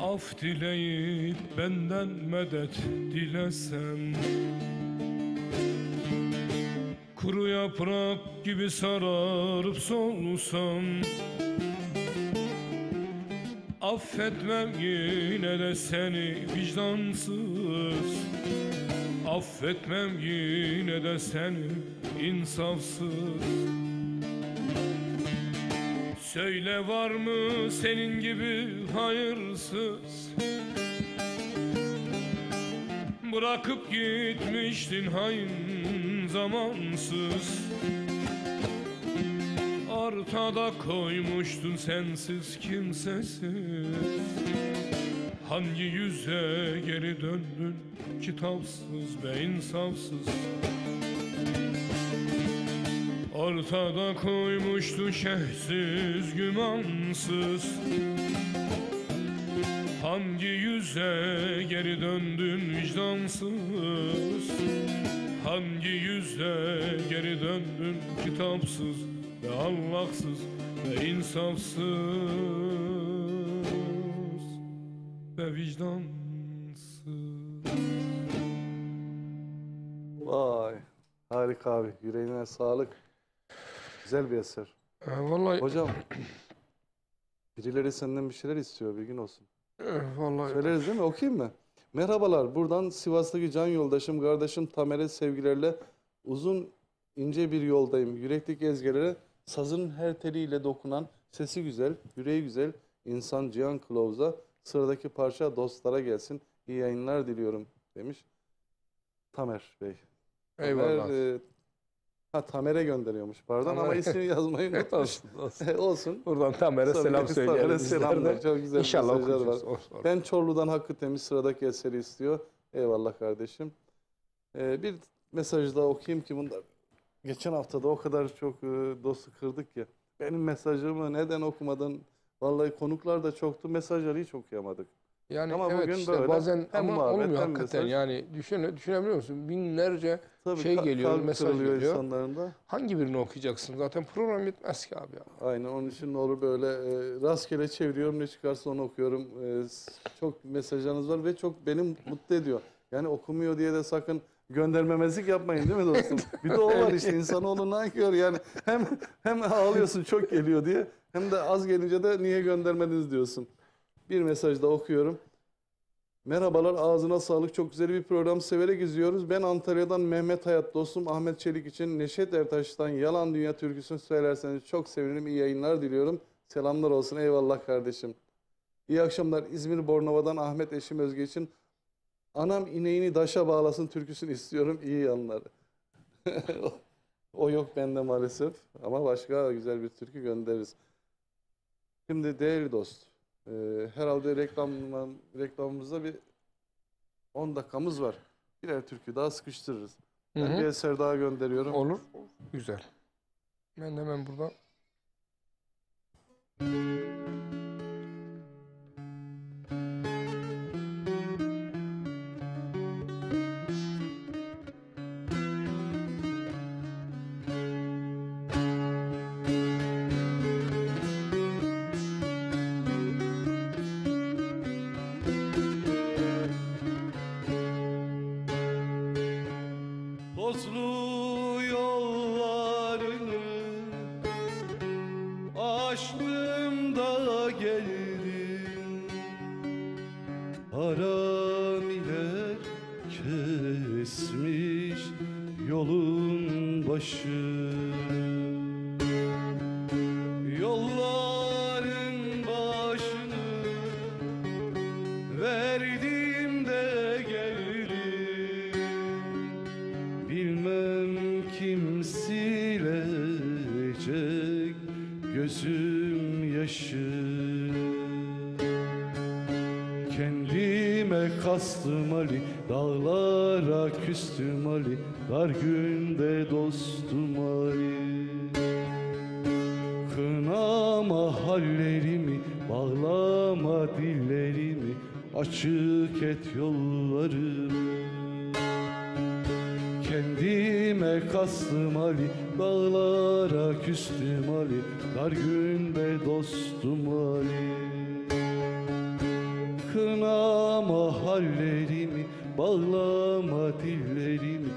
af dileyip benden medet dilesem, kuru yaprak gibi sararıp solsam, affetmem yine de seni vicdansız. Affetmem yine de seni insafsız. Söyle var mı senin gibi hayırsız? Bırakıp gitmiştin hain zamansız. Ortada koymuştun sensiz kimsesiz. Hangi yüze geri döndün kitapsız ve insafsız? Ortada koymuştun şehsiz gümansız. Hangi yüze geri döndün vicdansız? Hangi yüze geri döndün kitapsız ve Allahsız ve insafsız ve vicdansız? Vay, harika abi. Yüreğine sağlık. Güzel bir eser. Vallahi Hocam, birileri senden bir şeyler istiyor, bilgin olsun. vallahi Söyleriz değil mi? Okuyayım mı? Merhabalar, buradan Sivas'taki can yoldaşım, kardeşim Tamer'e sevgilerle uzun ince bir yoldayım. Yürekli ezgelere sazın her teliyle dokunan, sesi güzel, yüreği güzel insan Cihan Kılavuz'a sıradaki parça dostlara gelsin. İyi yayınlar diliyorum demiş Tamer Bey. eyvallah. Tamer'e gönderiyormuş pardon ama Tamer. ismini yazmayı unutmuş. Olsun, olsun. Olsun. Buradan Tamer'e Tabii, selam biz söyleyelim. Tamer'e bizler de. selamlar. Çok güzel İnşallah mesajlar var. okuyacağız. Olsun. Ben Çorlu'dan Hakkı Temiz sıradaki eseri istiyor. Eyvallah kardeşim. Bir mesaj daha okuyayım ki bunlar. Geçen hafta da o kadar çok dostu kırdık ki. Benim mesajımı neden okumadın? Vallahi konuklar da çoktu. Mesajları hiç okuyamadık. Yani Ama evet bugün işte böyle bazen hem ama muhabbet, olmuyor hem hakikaten. mesaj. Yani düşünebiliyor musun? Binlerce Tabii şey geliyor, kalp mesaj kırılıyor geliyor. insanların da. Hangi birini okuyacaksın? Zaten program bitmez ki abi ya. Aynen onun için ne olur böyle rastgele çeviriyorum ne çıkarsa onu okuyorum. Çok mesajlarınız var ve çok beni mutlu ediyor. Yani okumuyor diye de sakın göndermemezlik yapmayın değil mi dostum? Bir de o var işte insanoğlu nankör yani hem ağlıyorsun çok geliyor diye hem de az gelince de niye göndermediniz diyorsun. Bir mesaj da okuyorum. Merhabalar, ağzına sağlık. Çok güzel bir program severek izliyoruz. Ben Antalya'dan Mehmet Hayat, dostum Ahmet Çelik için Neşet Ertaş'tan Yalan Dünya türküsünü söylerseniz çok sevinirim. İyi yayınlar diliyorum. Selamlar olsun. Eyvallah kardeşim. İyi akşamlar. İzmir Bornova'dan Ahmet eşim Özge için Anam ineğini daşa bağlasın türküsünü istiyorum. İyi yanlar. O yok bende maalesef. Ama başka güzel bir türkü göndeririz. Şimdi değerli dost. Herhalde reklamımızda bir 10 dakikamız var. Birer türkü daha sıkıştırırız. Ben Hı hı. bir eser daha gönderiyorum. Olur. Güzel. Ben de hemen burada. Tozlu yollarını aştım da geldim. Haramiler kesmiş yolun başı. Yolların başını verdim de geldim. Bilmem kim silecek gözüm yaşı. Kendime kastım Ali, dağlara küstüm Ali, dar günde dostum Ali. Kınama hallerimi, bağlama dillerimi, açık et yollarımı. Kendime kastım Ali, dağlara küstüm Ali, dar günde dostum Ali. Kınama hallerimi, bağlama dillerimi,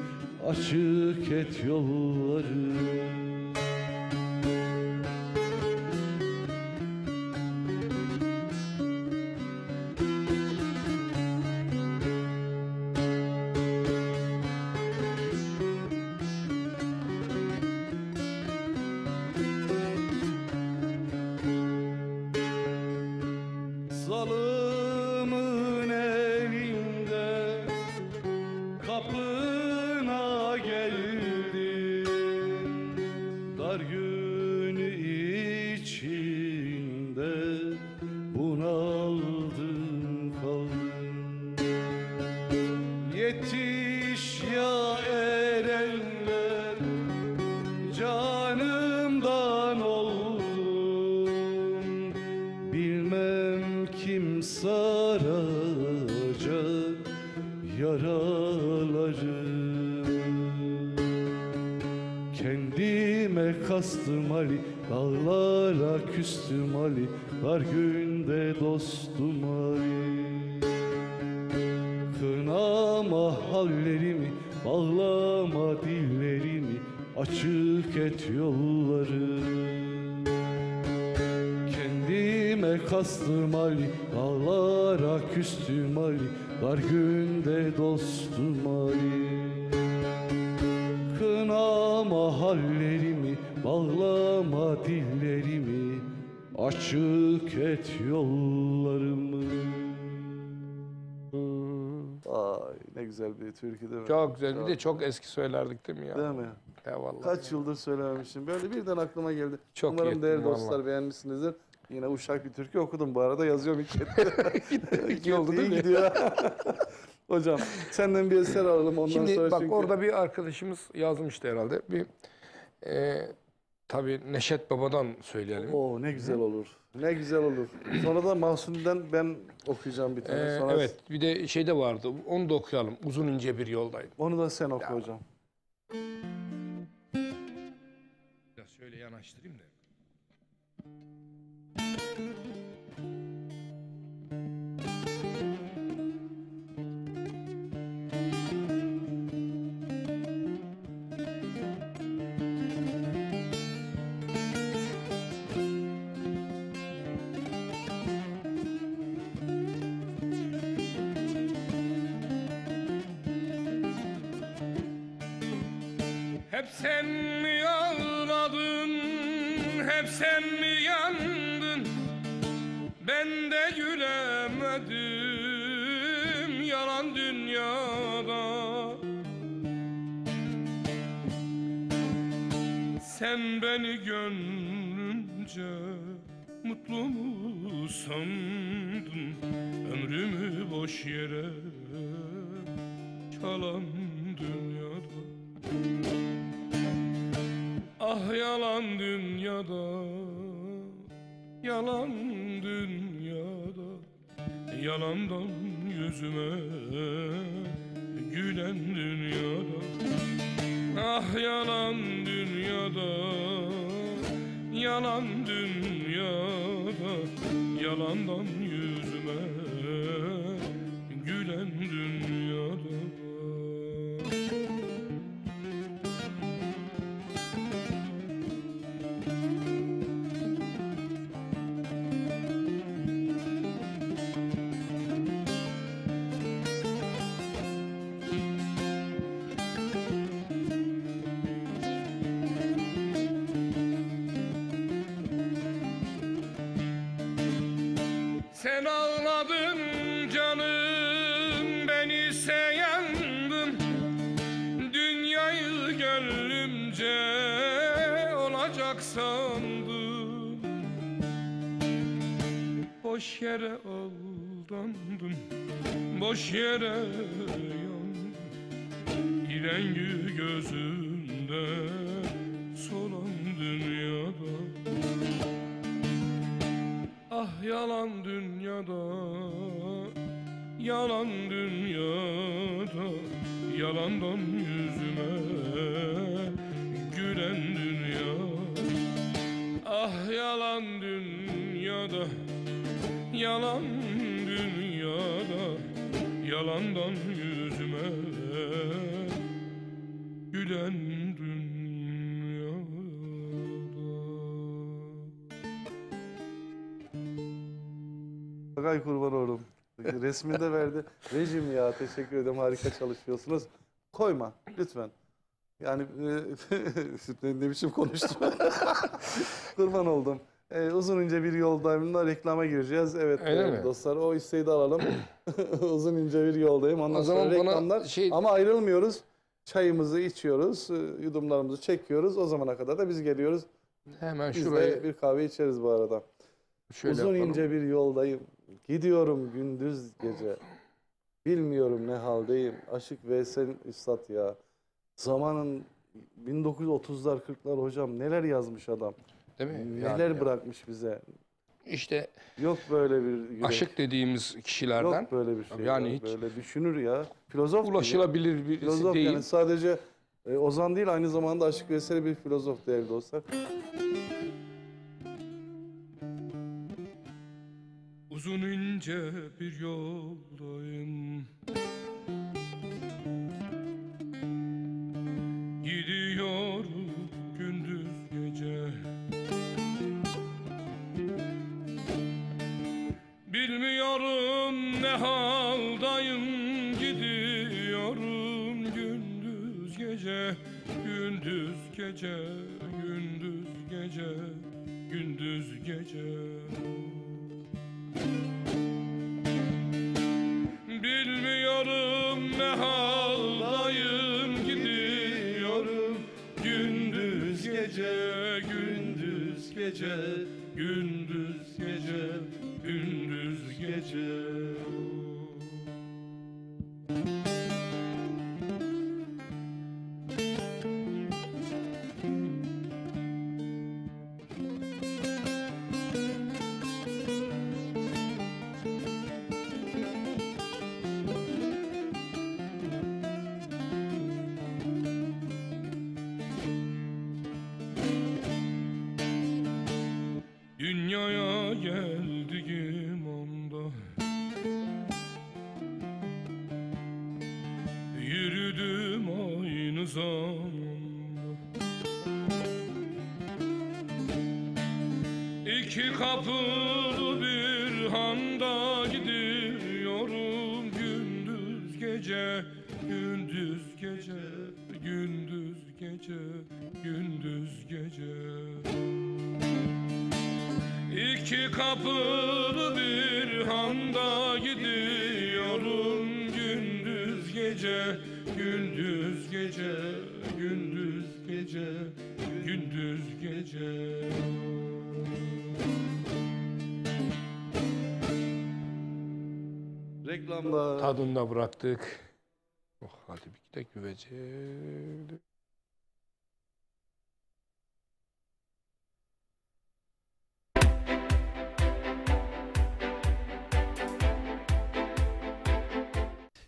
açık et yolları. Zalımın elinde kapına geldim, dar günü içinde bunaldım kaldım. Yetiş ya erenler, canımdan oldum, bilmem kim saracak yaraları. Kendime kastım Ali, dağlara küstüm Ali, dar günde dostum Ali. Kınama hallerimi, bağlama dillerimi, açık et yolları. Kendime kastım Ali, dağlara küstüm Ali, dar günde dostum Ali. Kınama hallerimi, bağlama dillerimi, açık et yollarımı. Ay ne güzel bir türkü değil mi? Çok güzel. Bir de çok eski söylerdik değil mi ya? Değil mi? Ya vallahi. Kaç yıldır söylememişim. Böyle birden aklıma geldi. Çok Umarım iyi değerli ettin dostlar vallahi. beğenmişsinizdir. Yine uşak bir türkü okudum bu arada. Yazıyorum ilk İyi oldu değil mi? gidiyor. Hocam senden bir eser alalım ondan Şimdi sonra bak çünkü... orada bir arkadaşımız yazmıştı herhalde. Bir tabii Neşet Baba'dan söyleyelim. Oo ne güzel olur. Ne güzel olur. Sonra da Mahsuni'den ben okuyacağım bir tane. Sonra Evet, bir de şey de vardı. Onu da okuyalım. Uzun ince bir yoldayım. onu da sen oku hocam. Biraz şöyle yanaştırayım da. Hep sen mi ağladın, hep sen mi yandın? Ben de gülemedim yalan dünyada. Sen beni gönlünce mutlu mu sandın? Ömrümü boş yere çalan dünyada. Ah yalan dünyada, yalan dünyada, yalandan yüzüme gülen dünyada. Ah yalan dünyada, yalan dünyada, yalandan yüzüme gülen dünyada. Sen ağladın canım, ben ise yandım. Dünyayı gönlümce olacak sandım. Boş yere aldandım, boş yere yandım. Rengi gözünde solan dünyada. Ah yalan dünyada, yalan dünyada, yalandan yüzüme gülen dünya. Ah yalan dünyada, yalan dünyada, yalandan yüzüme gülen dünyada. Ay kurban olurum. Resmini de verdi. Rejim ya, teşekkür ederim, harika çalışıyorsunuz. Koyma lütfen. Yani ne biçim konuştum. Kurban oldum. Uzun ince bir yoldayım da reklama gireceğiz. Evet dostlar, o isteği de alalım. Uzun ince bir yoldayım. Ondan sonra reklamlar. Ama ayrılmıyoruz. Çayımızı içiyoruz. Yudumlarımızı çekiyoruz. O zamana kadar da biz geliyoruz. Hemen Biz şurayı de bir kahve içeriz bu arada. şöyle Uzun yapalım. ince bir yoldayım. Gidiyorum gündüz gece. Bilmiyorum ne haldeyim. Aşık Veysel Üstad ya. Zamanın 1930'lar 40'lar hocam, neler yazmış adam. Değil mi? Neler Yani bırakmış bize. İşte Yok böyle bir yürek. aşık dediğimiz kişilerden Yok böyle bir şey. yani ya. hiç Böyle düşünür ya. Filozof gibi. ulaşılabilir birisi Filozof değil. yani, sadece ozan değil, aynı zamanda Aşık Veysel'i bir filozof değerli dostlar. Uzun ince bir yoldayım, gidiyorum gündüz gece. Bilmiyorum ne haldayım, gidiyorum gündüz gece. Gündüz gece, gündüz gece, gündüz gece. Bilmiyorum ne haldayım, gidiyorum gündüz gece, gündüz gece, gündüz gece, gündüz gece. Dünyaya geldiğim anda yürüdüm aynı zamanda. İki kapılı bir handa gidiyorum gündüz gece, gündüz gece, gündüz gece, gündüz gece. İki kapılı bir handa gidiyorum gündüz gece, gündüz gece, gündüz gece, gündüz gece. Reklamda. Tadında bıraktık. Oh, hadi bir de güvecek.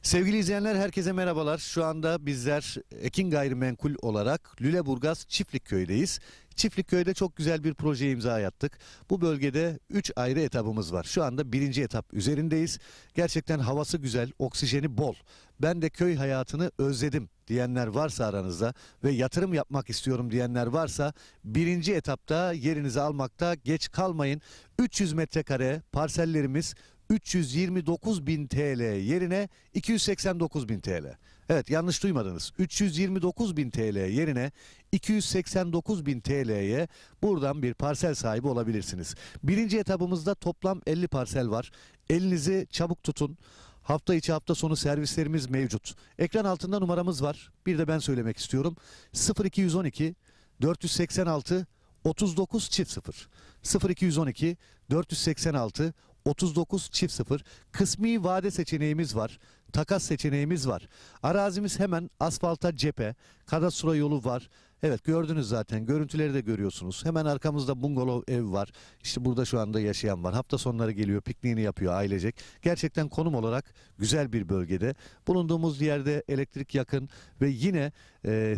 Sevgili izleyenler, herkese merhabalar. Şu anda bizler Ekin Gayrimenkul olarak Lüleburgaz Çiftlikköy'deyiz. Çiftlikköy'de çok güzel bir projeye imza attık. Bu bölgede 3 ayrı etapımız var. Şu anda 1. etap üzerindeyiz. Gerçekten havası güzel, oksijeni bol. Ben de köy hayatını özledim diyenler varsa aranızda ve yatırım yapmak istiyorum diyenler varsa 1. etapta yerinizi almakta geç kalmayın. 300 metrekare parsellerimiz 329.000 TL yerine 289.000 TL. Evet, yanlış duymadınız. 329.000 TL yerine 289.000 TL'ye buradan bir parsel sahibi olabilirsiniz. 1. etapımızda toplam 50 parsel var. Elinizi çabuk tutun. Hafta içi hafta sonu servislerimiz mevcut. Ekran altında numaramız var. Bir de ben söylemek istiyorum. 0212 486 39 0. 0212 486 39 0. Kısmi vade seçeneğimiz var. Takas seçeneğimiz var. Arazimiz hemen asfalta cephe. Kadastro yolu var. Evet, gördünüz zaten. Görüntüleri de görüyorsunuz. Hemen arkamızda bungalov ev var. İşte burada şu anda yaşayan var. Hafta sonları geliyor, pikniğini yapıyor ailecek. Gerçekten konum olarak güzel bir bölgede. Bulunduğumuz yerde elektrik yakın ve yine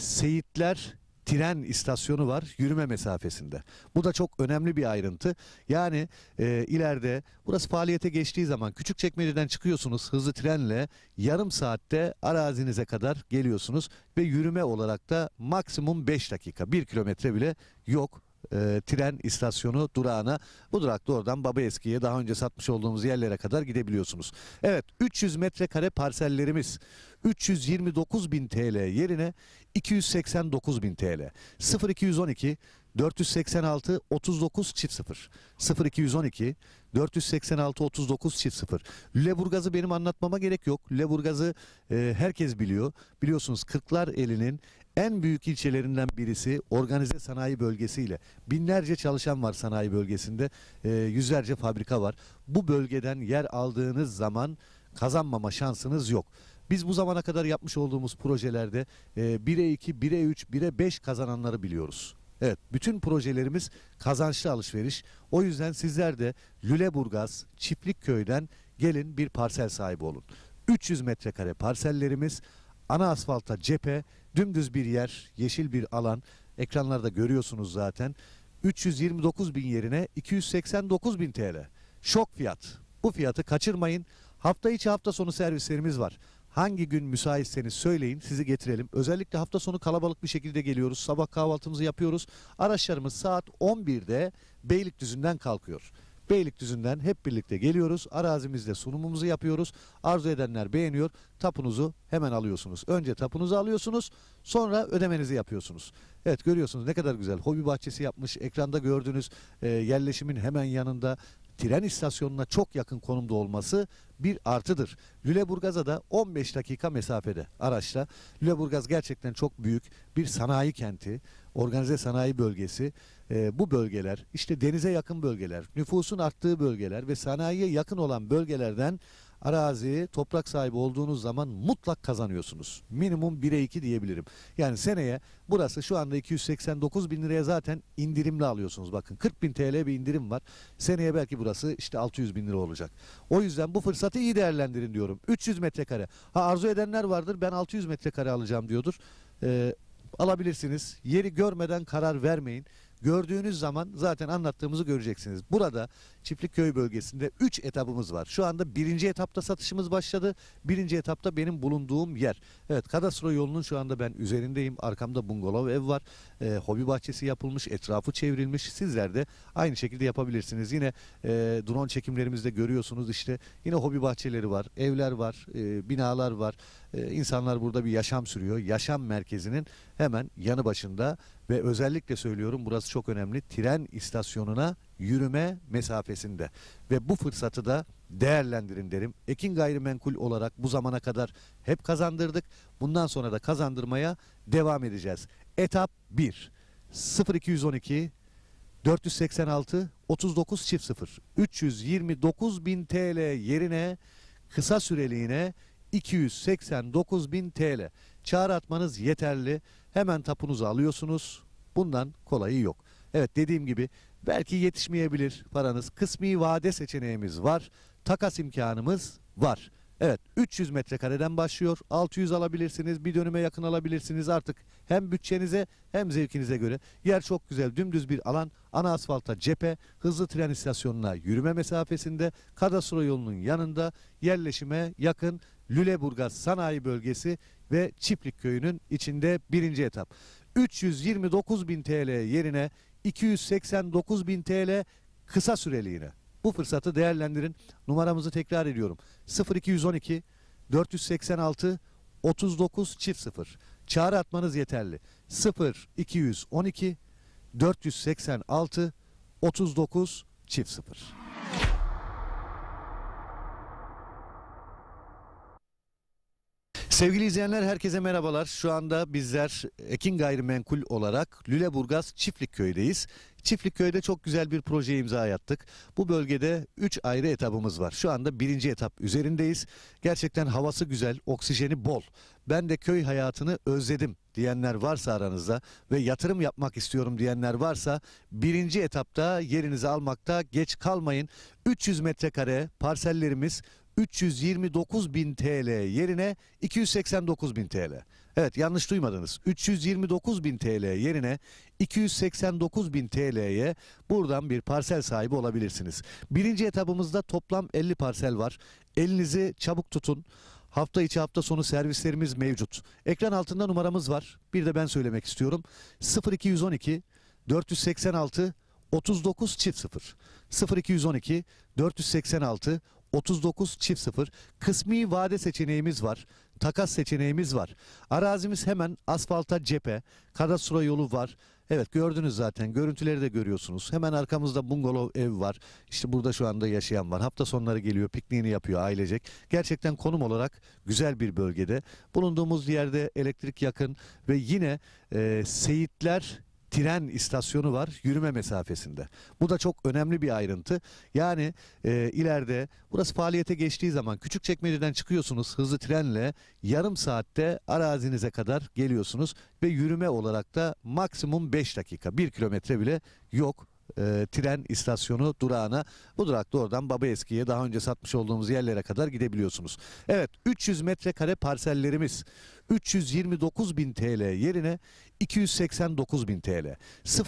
Seyitler tren istasyonu var yürüme mesafesinde. Bu da çok önemli bir ayrıntı. Yani ileride burası faaliyete geçtiği zaman Küçükçekmece'den çıkıyorsunuz hızlı trenle, yarım saatte arazinize kadar geliyorsunuz ve yürüme olarak da maksimum 5 dakika, 1 kilometre bile yok. Tren istasyonu durağına, bu durakta oradan Babaeski'ye, daha önce satmış olduğumuz yerlere kadar gidebiliyorsunuz. Evet, 300 metrekare parsellerimiz 329.000 TL yerine 289.000 TL. 0212 486 39 00 0212 486 39 00. Lüleburgaz'ı benim anlatmama gerek yok. Lüleburgaz'ı herkes biliyor. Biliyorsunuz Kırklareli'nin en büyük ilçelerinden birisi, organize sanayi bölgesiyle. Binlerce çalışan var sanayi bölgesinde. Yüzlerce fabrika var. Bu bölgeden yer aldığınız zaman kazanmama şansınız yok. Biz bu zamana kadar yapmış olduğumuz projelerde 1'e 2, 1'e 3, 1'e 5 kazananları biliyoruz. Evet, bütün projelerimiz kazançlı alışveriş. O yüzden sizler de Lüleburgaz Çiftlikköy'den gelin bir parsel sahibi olun. 300 metrekare parsellerimiz, ana asfalta cephe, dümdüz bir yer, yeşil bir alan. Ekranlarda görüyorsunuz zaten. 329.000 yerine 289.000 TL. Şok fiyat. Bu fiyatı kaçırmayın. Hafta içi hafta sonu servislerimiz var. Hangi gün müsaitseniz söyleyin, sizi getirelim. Özellikle hafta sonu kalabalık bir şekilde geliyoruz. Sabah kahvaltımızı yapıyoruz. Araçlarımız saat 11'de Beylikdüzü'nden kalkıyor. Beylikdüzü'nden hep birlikte geliyoruz. Arazimizde sunumumuzu yapıyoruz. Arzu edenler beğeniyor. Tapunuzu hemen alıyorsunuz. Önce tapunuzu alıyorsunuz, sonra ödemenizi yapıyorsunuz. Evet, görüyorsunuz ne kadar güzel. Hobi bahçesi yapmış. Ekranda gördüğünüz yerleşimin hemen yanında, tren istasyonuna çok yakın konumda olması bir artıdır. Lüleburgaz'a da 15 dakika mesafede araçla. Lüleburgaz gerçekten çok büyük bir sanayi kenti, organize sanayi bölgesi. Bu bölgeler, işte denize yakın bölgeler, nüfusun arttığı bölgeler ve sanayiye yakın olan bölgelerden arazi, toprak sahibi olduğunuz zaman mutlak kazanıyorsunuz. Minimum 1'e 2 diyebilirim. Yani seneye burası şu anda 289.000 liraya zaten indirimli alıyorsunuz. Bakın 40.000 TL bir indirim var. Seneye belki burası işte 600.000 lira olacak. O yüzden bu fırsatı iyi değerlendirin diyorum. 300 metrekare. Arzu edenler vardır, ben 600 metrekare alacağım diyordur. Alabilirsiniz. Yeri görmeden karar vermeyin. Gördüğünüz zaman zaten anlattığımızı göreceksiniz. Burada Çiftlikköy bölgesinde 3 etapımız var. Şu anda 1. etapta satışımız başladı. 1. etapta benim bulunduğum yer. Evet, kadastro yolunun şu anda ben üzerindeyim. Arkamda bungalov ev var. Hobi bahçesi yapılmış, etrafı çevrilmiş. Sizler de aynı şekilde yapabilirsiniz. Yine drone çekimlerimizde görüyorsunuz işte. Yine hobi bahçeleri var, evler var, binalar var. İnsanlar burada bir yaşam sürüyor. Yaşam merkezinin hemen yanı başında ve özellikle söylüyorum, burası çok önemli. Tren istasyonuna yürüme mesafesinde ve bu fırsatı da değerlendirin derim. Ekin Gayrimenkul olarak bu zamana kadar hep kazandırdık. Bundan sonra da kazandırmaya devam edeceğiz. Etap 1. 0212 486 39 00 329.000 TL yerine kısa süreliğine 289.000 TL. Çağrı atmanız yeterli. Hemen tapunuzu alıyorsunuz. Bundan kolayı yok. Evet, dediğim gibi belki yetişmeyebilir paranız. Kısmi vade seçeneğimiz var. Takas imkanımız var. Evet, 300 metrekareden başlıyor. 600 alabilirsiniz. Bir dönüme yakın alabilirsiniz. Artık hem bütçenize hem zevkinize göre. Yer çok güzel. Dümdüz bir alan. Ana asfalta cephe. Hızlı tren istasyonuna yürüme mesafesinde. Kadastro yolunun yanında. Yerleşime yakın. Lüleburgaz Sanayi Bölgesi ve Çiftlikköy'ünün içinde 1. etap. 329.000 TL yerine 289.000 TL kısa süreliğine. Bu fırsatı değerlendirin. Numaramızı tekrar ediyorum. 0212 486 39 00. Çağrı atmanız yeterli. 0212 486 39 00. Sevgili izleyenler herkese merhabalar. Şu anda bizler Ekin Gayrimenkul olarak Lüleburgaz Çiftlikköy'deyiz. Çiftlikköy'de çok güzel bir projeye imza attık. Bu bölgede 3 ayrı etapımız var. Şu anda 1. etap üzerindeyiz. Gerçekten havası güzel, oksijeni bol. Ben de köy hayatını özledim diyenler varsa aranızda ve yatırım yapmak istiyorum diyenler varsa 1. etapta yerinizi almakta geç kalmayın. 300 metrekare parsellerimiz 329.000 TL yerine 289.000 TL. Evet, yanlış duymadınız. 329.000 TL yerine 289.000 TL'ye buradan bir parsel sahibi olabilirsiniz. 1. etapımızda toplam 50 parsel var. Elinizi çabuk tutun. Hafta içi hafta sonu servislerimiz mevcut. Ekran altında numaramız var. Bir de ben söylemek istiyorum. 0212 486 39 0 0212 486 39 0 kısmi vade seçeneğimiz var. Takas seçeneğimiz var. Arazimiz hemen asfalta cephe. Kadastro yolu var. Evet, gördünüz zaten. Görüntüleri de görüyorsunuz. Hemen arkamızda bungalov ev var. İşte burada şu anda yaşayan var. Hafta sonları geliyor, pikniğini yapıyor ailecek. Gerçekten konum olarak güzel bir bölgede. Bulunduğumuz yerde elektrik yakın ve yine Seyitler tren istasyonu var yürüme mesafesinde. Bu da çok önemli bir ayrıntı. Yani ileride burası faaliyete geçtiği zaman Küçükçekmece'den çıkıyorsunuz hızlı trenle, yarım saatte arazinize kadar geliyorsunuz ve yürüme olarak da maksimum 5 dakika, 1 kilometre bile yok. Tren istasyonu durağına, bu durakta oradan Babaeski'ye, daha önce satmış olduğumuz yerlere kadar gidebiliyorsunuz. Evet, 300 metrekare parsellerimiz 329.000 TL yerine 289.000 TL.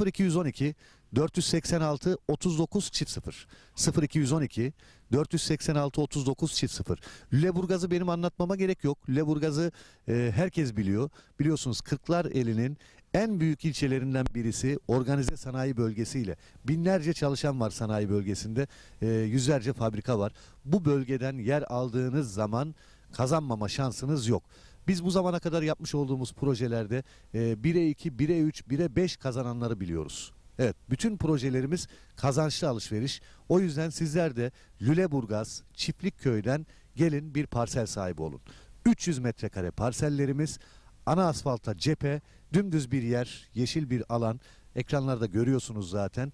0212 486 39 0 0212 486 39 0. Lüleburgaz'ı benim anlatmama gerek yok. Lüleburgaz'ı herkes biliyor. Biliyorsunuz Kırklareli'nin en büyük ilçelerinden birisi, organize sanayi bölgesiyle. Binlerce çalışan var sanayi bölgesinde. Yüzlerce fabrika var. Bu bölgeden yer aldığınız zaman kazanmama şansınız yok. Biz bu zamana kadar yapmış olduğumuz projelerde 1'e 2, 1'e 3, 1'e 5 kazananları biliyoruz. Evet, bütün projelerimiz kazançlı alışveriş. O yüzden sizler de Lüleburgaz Çiftlikköy'den gelin bir parsel sahibi olun. 300 metrekare parsellerimiz, ana asfalta cephe, dümdüz bir yer, yeşil bir alan. Ekranlarda görüyorsunuz zaten.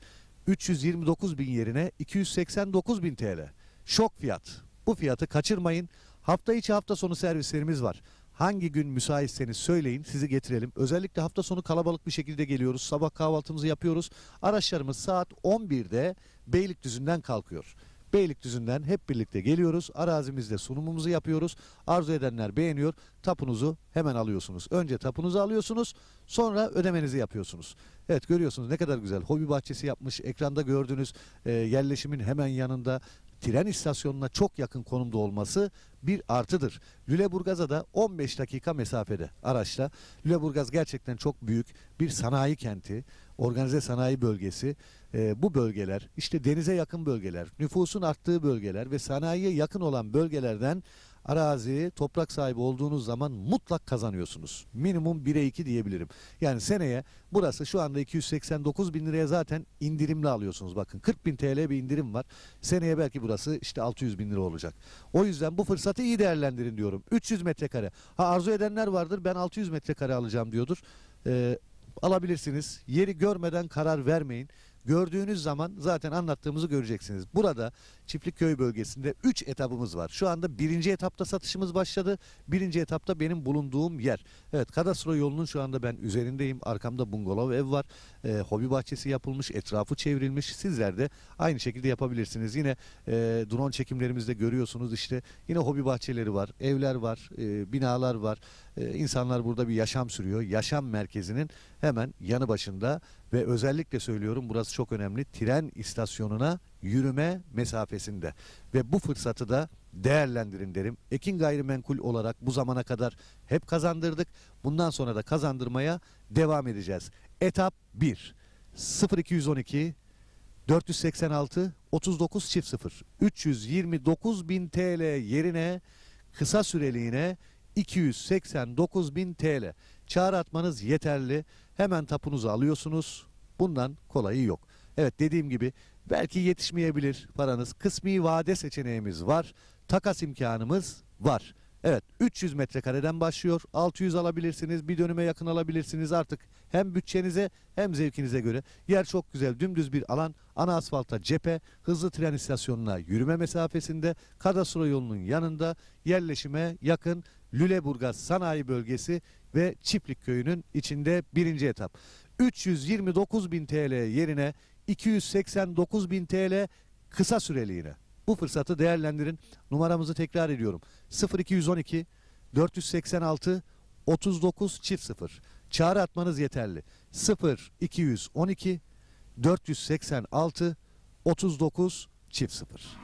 329.000 yerine 289.000 TL. Şok fiyat. Bu fiyatı kaçırmayın. Hafta içi hafta sonu servislerimiz var. Hangi gün müsaitseniz söyleyin, sizi getirelim. Özellikle hafta sonu kalabalık bir şekilde geliyoruz. Sabah kahvaltımızı yapıyoruz. Araçlarımız saat 11'de Beylikdüzü'nden kalkıyor. Beylikdüzü'nden hep birlikte geliyoruz. Arazimizde sunumumuzu yapıyoruz. Arzu edenler beğeniyor. Tapunuzu hemen alıyorsunuz. Önce tapunuzu alıyorsunuz, sonra ödemenizi yapıyorsunuz. Evet, görüyorsunuz ne kadar güzel. Hobi bahçesi yapmış. Ekranda gördüğünüz yerleşimin hemen yanında, tren istasyonuna çok yakın konumda olması bir artıdır. Lüleburgaz'a da 15 dakika mesafede araçla. Lüleburgaz gerçekten çok büyük bir sanayi kenti, organize sanayi bölgesi. Bu bölgeler, işte denize yakın bölgeler, nüfusun arttığı bölgeler ve sanayiye yakın olan bölgelerden arazi, toprak sahibi olduğunuz zaman mutlak kazanıyorsunuz. Minimum 1'e 2 diyebilirim. Yani seneye burası şu anda 289.000 liraya zaten indirimli alıyorsunuz. Bakın 40.000 TL bir indirim var. Seneye belki burası işte 600.000 lira olacak. O yüzden bu fırsatı iyi değerlendirin diyorum. 300 metrekare. Ha, arzu edenler vardır, ben 600 metrekare alacağım diyordur. Alabilirsiniz. Yeri görmeden karar vermeyin. Gördüğünüz zaman zaten anlattığımızı göreceksiniz. Burada Çiftlikköy bölgesinde 3 etapımız var. Şu anda 1. etapta satışımız başladı. 1. etapta benim bulunduğum yer. Evet, kadastro yolunun şu anda ben üzerindeyim. Arkamda bungalov ev var. Hobi bahçesi yapılmış, etrafı çevrilmiş. Sizler de aynı şekilde yapabilirsiniz. Yine drone çekimlerimizde görüyorsunuz işte. Yine hobi bahçeleri var, evler var, binalar var. İnsanlar burada bir yaşam sürüyor. Yaşam merkezinin hemen yanı başında ve özellikle söylüyorum, burası çok önemli. Tren istasyonuna yürüme mesafesinde ve bu fırsatı da değerlendirin derim. Ekin Gayrimenkul olarak bu zamana kadar hep kazandırdık. Bundan sonra da kazandırmaya devam edeceğiz. Etap 1. 0212 486 39 0 329.000 TL yerine kısa süreliğine 289.000 TL. Çağrı atmanız yeterli. Hemen tapunuzu alıyorsunuz. Bundan kolayı yok. Evet, dediğim gibi belki yetişmeyebilir paranız. Kısmi vade seçeneğimiz var. Takas imkanımız var. Evet, 300 metrekareden başlıyor. 600 alabilirsiniz, bir dönüme yakın alabilirsiniz artık. Hem bütçenize hem zevkinize göre. Yer çok güzel, dümdüz bir alan. Ana asfalta cephe, hızlı tren istasyonuna yürüme mesafesinde, kadastro yolunun yanında, yerleşime yakın Lüleburgaz Sanayi Bölgesi ve Çiftlik Köyü'nün içinde birinci etap. 329.000 TL yerine 289.000 TL kısa süreliğine. Bu fırsatı değerlendirin. Numaramızı tekrar ediyorum. 0212 486 39 0. Çağrı atmanız yeterli. 0212 486 39 0.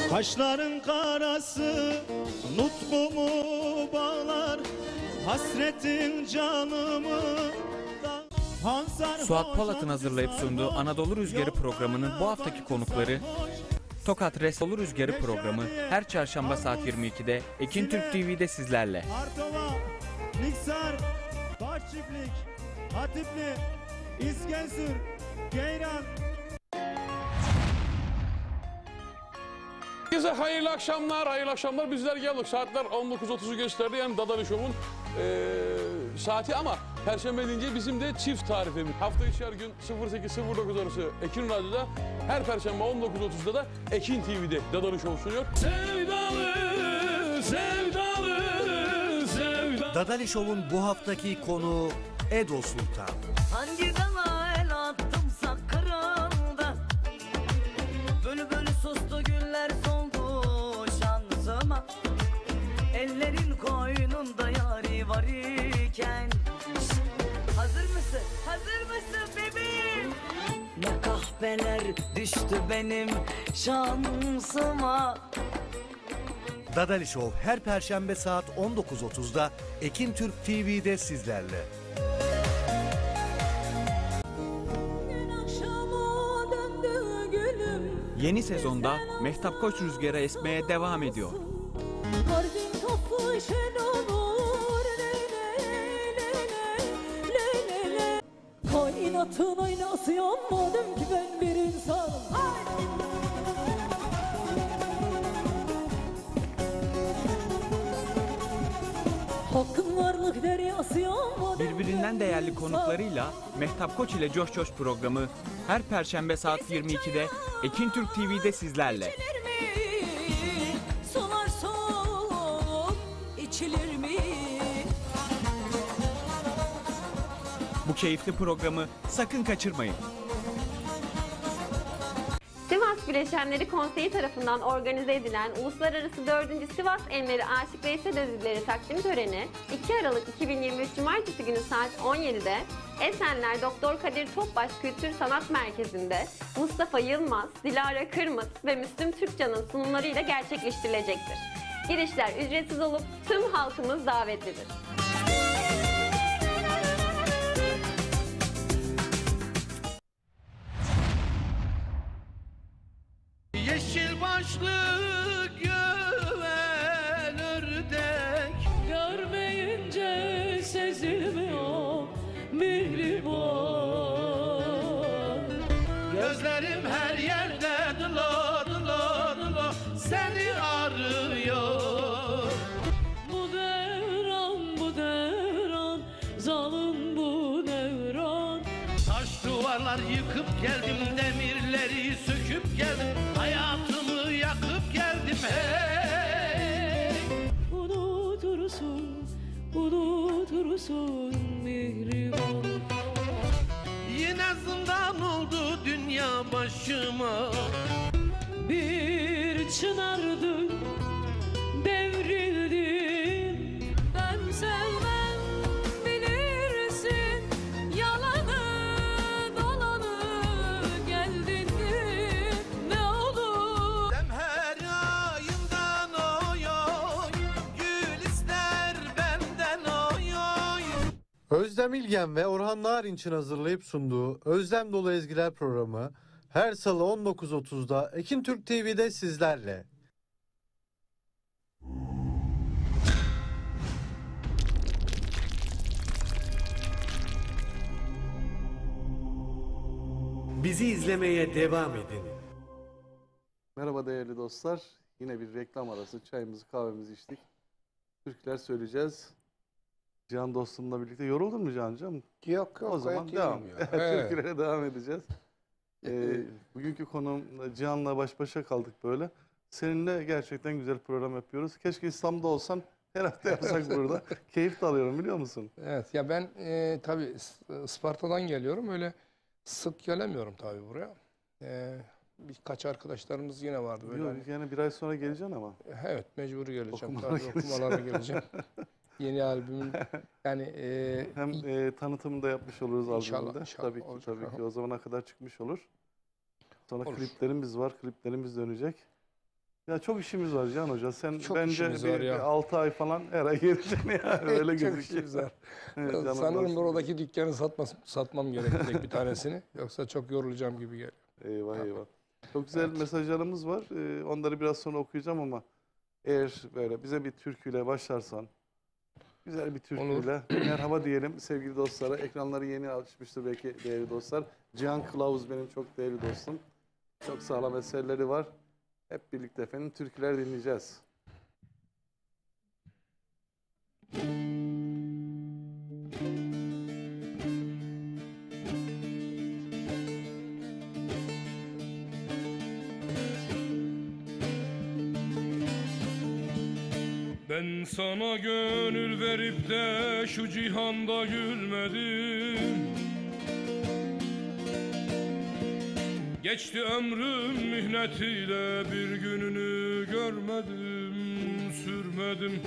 Kaşların karası nutkumu bağlar, hasretin canımı Suat Polat'ın hazırlayıp sunduğu Anadolu Rüzgarı programının bu haftaki konukları Tokat Resolu Rüzgarı programı her çarşamba saat 22'de Ekin Türk TV'de sizlerle. Artova, Niksar, Başçiftlik, Hatipli, İskensür, Geyran. Herkese hayırlı akşamlar, hayırlı akşamlar. Bizler geldik. Saatler 19.30'u gösterdi. Yani Dadali Show'un saati ama Perşembe deyince bizim de çift tarifimiz. Hafta içi her gün 08-09 arası Ekin Radyo'da, her Perşembe 19.30'da da Ekin TV'de Dadali Show sunuyor. Sevdalı, sevdalı, sevdalı. Dadali Show'un bu haftaki konuğu Edo Sultan. Hangi dala el attımsa kırıldı, bölü bölü sustu güller soldu şansıma. Ellerin koynunda yari var iken. Hazır mısın? Hazır mısın bebeğim? Ne kahveler düştü benim şansıma. Dadali Show her Perşembe saat 19.30'da Ekin Türk TV'de sizlerle. Yeni sezonda Mehtap Koç rüzgarı esmeye devam ediyor. Kalbim kapışır olur le. Kainatın aynası yanmadım ki ben bir insanım. Hakkın varlık deryası yanmadım. Birbirinden değerli konuklarıyla Mehtap Koç ile Coş Coş programı her Perşembe saat 22'de Ekin Türk TV'de sizlerle. Solar soğuk içilir mi? Bu keyifli programı sakın kaçırmayın. Sivas Bileşenleri Konseyi tarafından organize edilen Uluslararası 4. Sivas Enleri Aşık Veysel Ödülleri takdim töreni 2 Aralık 2023 Cumartesi günü saat 17'de Esenler Doktor Kadir Topbaş Kültür Sanat Merkezi'nde Mustafa Yılmaz, Dilara Kırmız ve Müslüm Türkcan'ın sunumlarıyla gerçekleştirilecektir. Girişler ücretsiz olup tüm halkımız davetlidir. Yeşil başlı güven ördek, Görmeyince sezilmiyor mihriban. gözlerim her yerde dılo dılo dılo seni arıyor. Bu devran, zalim bu devran. Taş duvarlar yıkıp geldim, demirleri söküp geldim, hayatımı yakıp geldim hey. Unutursun mihriban. Yine zindan oldu dünya başıma. Bir çınardın, devrildin. Ben sevmem bilirsin, yalanı dolanı geldin ne olur. Dem her ayından oy oy, gül ister benden oy oy. Özlem İlgen ve Orhan Narinç'in hazırlayıp sunduğu Özlem Dolu Ezgiler programı her salı 19.30'da Ekin Türk TV'de sizlerle. Bizi izlemeye devam edin. Merhaba değerli dostlar. Yine bir reklam arası. Çayımızı kahvemizi içtik. Türküler söyleyeceğiz. Cihan dostumla birlikte. Yoruldun mu Cihan'cığım? Yok O zaman gayet devam. iyiyim ya. Evet. Türkülere devam edeceğiz. Bugünkü konuğum Cihan'la baş başa kaldık böyle. Seninle gerçekten güzel program yapıyoruz. Keşke İstanbul'da olsan her hafta yapsak burada. Keyif de alıyorum biliyor musun? Evet ya ben tabii Isparta'dan geliyorum. Öyle sık gelemiyorum tabii buraya. Birkaç arkadaşlarımız yine vardı böyle. Yok, hani- yani bir ay sonra geleceksin ama. Evet mecburi geleceğim. Okumalara Tabii geleceğim. okumalara geleceğim. Yeni albümün yani Hem tanıtımını da yapmış oluruz İnşallah, albümünde. inşallah Tabii ki, olacak. tabii ki. O zamana kadar çıkmış olur. Sonra Olur. kliplerimiz var. Kliplerimiz dönecek. Ya çok işimiz var Can Hoca. Sen Çok bence işimiz var ya. 6 ay falan her ay geleceksin ya. Öyle çok gözüküyor. işimiz var. Evet, canım Sanırım dostum. oradaki dükkanı satmam gerekecek bir tanesini. Yoksa çok yorulacağım gibi geliyor. Eyvah eyvah. Çok güzel mesajlarımız var. Onları biraz sonra okuyacağım ama eğer böyle bize bir türküyle başlarsan, güzel bir türküyle merhaba diyelim sevgili dostlara. Ekranları yeni açmıştır belki değerli dostlar. Cihan Kılavuz benim çok değerli dostum. Çok sağlam eserleri var. Hep birlikte efendim türküler dinleyeceğiz. Ben sana gönül verip de şu cihanda gülmedim. Geçti ömrüm mihnetiyle bir gününü görmedim. Sürmedim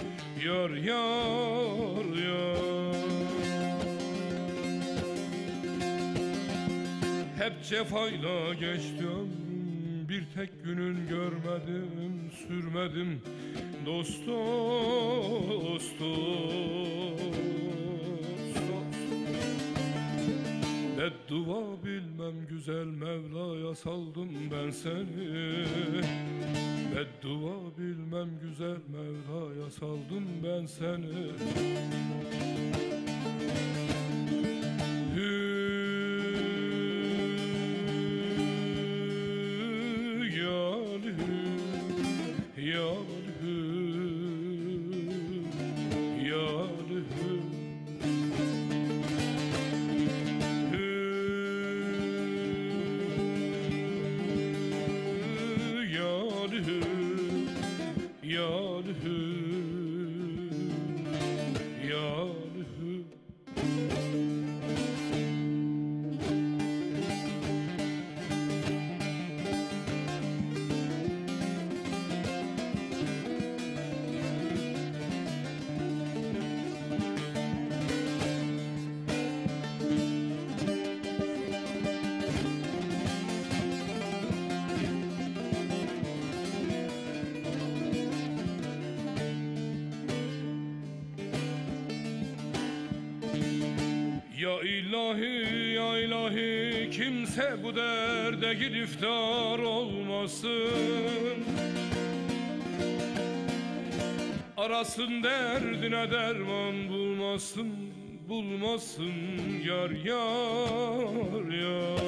yar yar yar. Hep cefayla geçti ömrüm, bir tek günün görmedim. Sürmedim dost dost dost. Beddua bilmem güzel Mevla'ya saldım ben seni. Beddua bilmem güzel Mevla'ya saldım ben seni. Ya ilahi ya ilahi kimse bu derde giriftar olmasın. Arasın derdine derman bulmasın, bulmasın yar yar yar.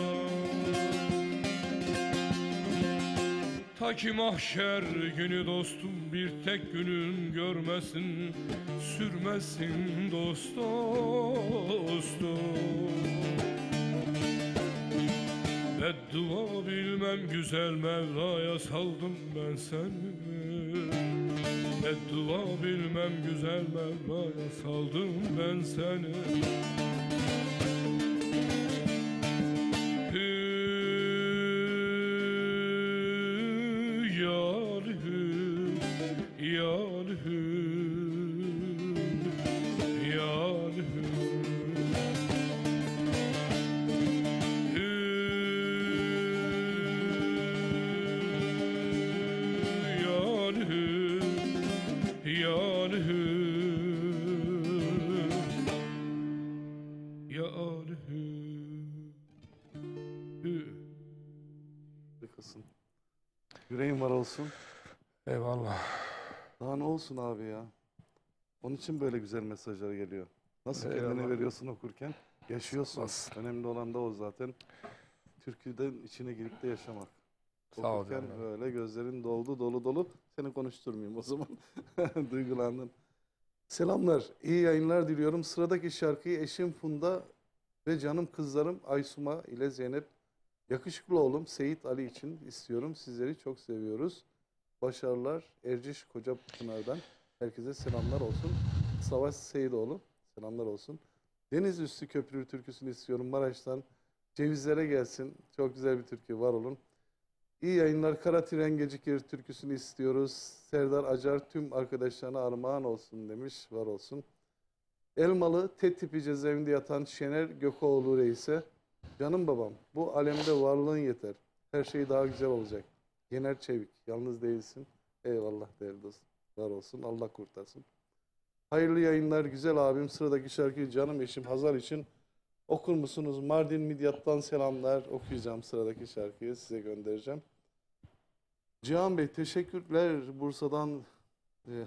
Ta ki mahşer günü dostum bir tek günün görmesin, sürmesin dost dost dost. Beddua bilmem güzel Mevla'ya saldım ben seni. Beddua bilmem güzel Mevla'ya saldım ben seni. Yüreğin var olsun. Eyvallah. Daha ne olsun abi ya. Onun için böyle güzel mesajlar geliyor. Nasıl kendine Eyvallah. veriyorsun okurken? Yaşıyorsun. Önemli olan da o zaten. türküden içine girip de yaşamak. Sağ ol Okurken canım. böyle gözlerin doldu dolu dolu. Seni konuşturmayayım o zaman. Duygulandın. Selamlar, iyi yayınlar diliyorum. Sıradaki şarkıyı eşim Funda ve canım kızlarım Aysuma ile Zeynep, yakışıklı oğlum Seyit Ali için istiyorum. Sizleri çok seviyoruz. Başarılar. Erciş Kocapınar'dan herkese selamlar olsun. Savaş Seyidoğlu selamlar olsun. Deniz Üstü Köprü türküsünü istiyorum Maraş'tan. Cevizlere gelsin. Çok güzel bir türkü, var olun. İyi yayınlar. Kara Tren Gecikir türküsünü istiyoruz. Serdar Acar tüm arkadaşlarına armağan olsun demiş. Var olsun. Elmalı Tet tipi cezaevinde yatan Şener Gökoğlu Reis'e, canım babam bu alemde varlığın yeter. Her şey daha güzel olacak. Yener Çevik, yalnız değilsin. Eyvallah değerli dostum. Var olsun. Allah kurtarsın. Hayırlı yayınlar güzel abim. Sıradaki şarkıyı canım eşim Hazar için okur musunuz? Mardin Midyat'tan selamlar. Okuyacağım sıradaki şarkıyı, size göndereceğim. Cihan Bey teşekkürler. Bursa'dan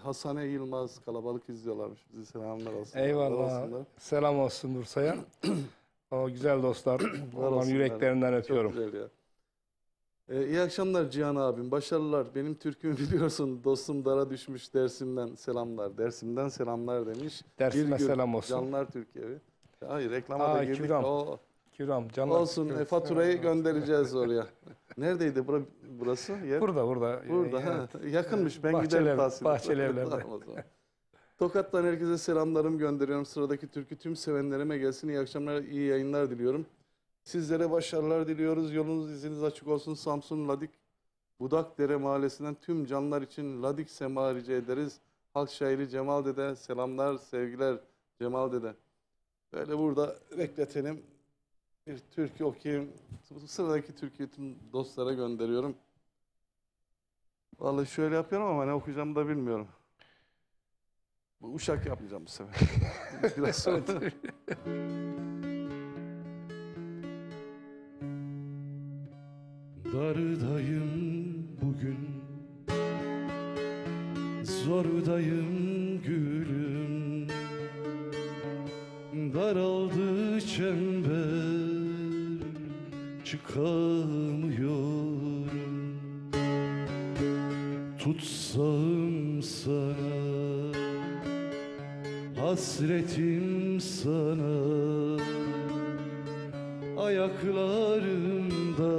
Hasane Yılmaz kalabalık izliyorlarmış bizi. Selamlar olsun. Eyvallah. Selam olsun Bursa'ya. O güzel dostlar. Onların yüreklerinden öpüyorum. Çok güzel ya. İyi akşamlar Cihan abim. Başarılar. Benim türkümü biliyorsun. Dostum dara düşmüş Dersim'den selamlar. Dersim'den selamlar demiş. Dersim'e selam olsun. Canlar Türkiye'yi. Hayır reklama da girdik. Kiram, canlar. Olsun. Faturayı göndereceğiz oraya. Neredeydi burası? Yer? Burada. Burada. Yakınmış. Ben giderim tahsil. Bahçeli evlerde. Tokat'tan herkese selamlarımı gönderiyorum. Sıradaki türkü tüm sevenlerime gelsin. İyi akşamlar, iyi yayınlar diliyorum. Sizlere başarılar diliyoruz. Yolunuz iziniz açık olsun. Samsun Ladik Budakdere Mahallesi'nden tüm canlar için Ladik sema rica ederiz. Halk şairi Cemal Dede selamlar, sevgiler Cemal Dede. Böyle burada bekletelim. Bir türkü okuyayım. Sıradaki türküyü tüm dostlara gönderiyorum. Vallahi şöyle yapıyorum ama ne okuyacağımı da bilmiyorum. Bu uşak yapmayacağım bu sefer. Biraz sonra. Dardayım bugün, zordayım gülüm. Daraldı çember, çıkamıyorum. Tutsam sana, hasretim sana. Ayaklarımda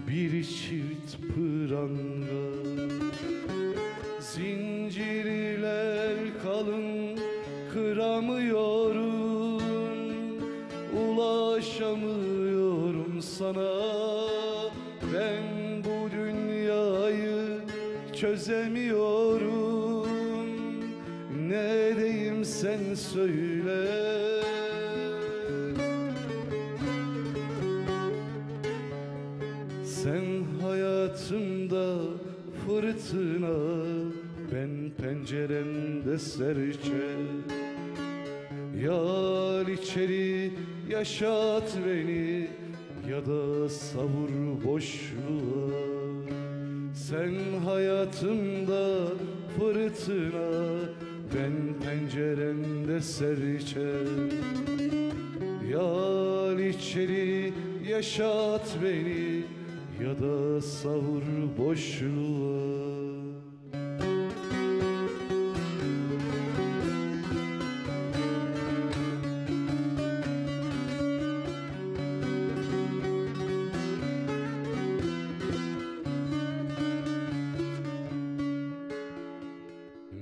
bir çift pranga, zincirler kalın kıramıyorum, ulaşamıyorum sana. Ben bu dünyayı çözemiyorum, ne diyeyim sen söyle. Sen hayatımda fırtına, ben penceremde serçe. Yal içeri yaşat beni ya da savur boşluğa. Sen hayatımda fırtına, ben penceremde serçe. Yal içeri yaşat beni ya da savur boşluğa.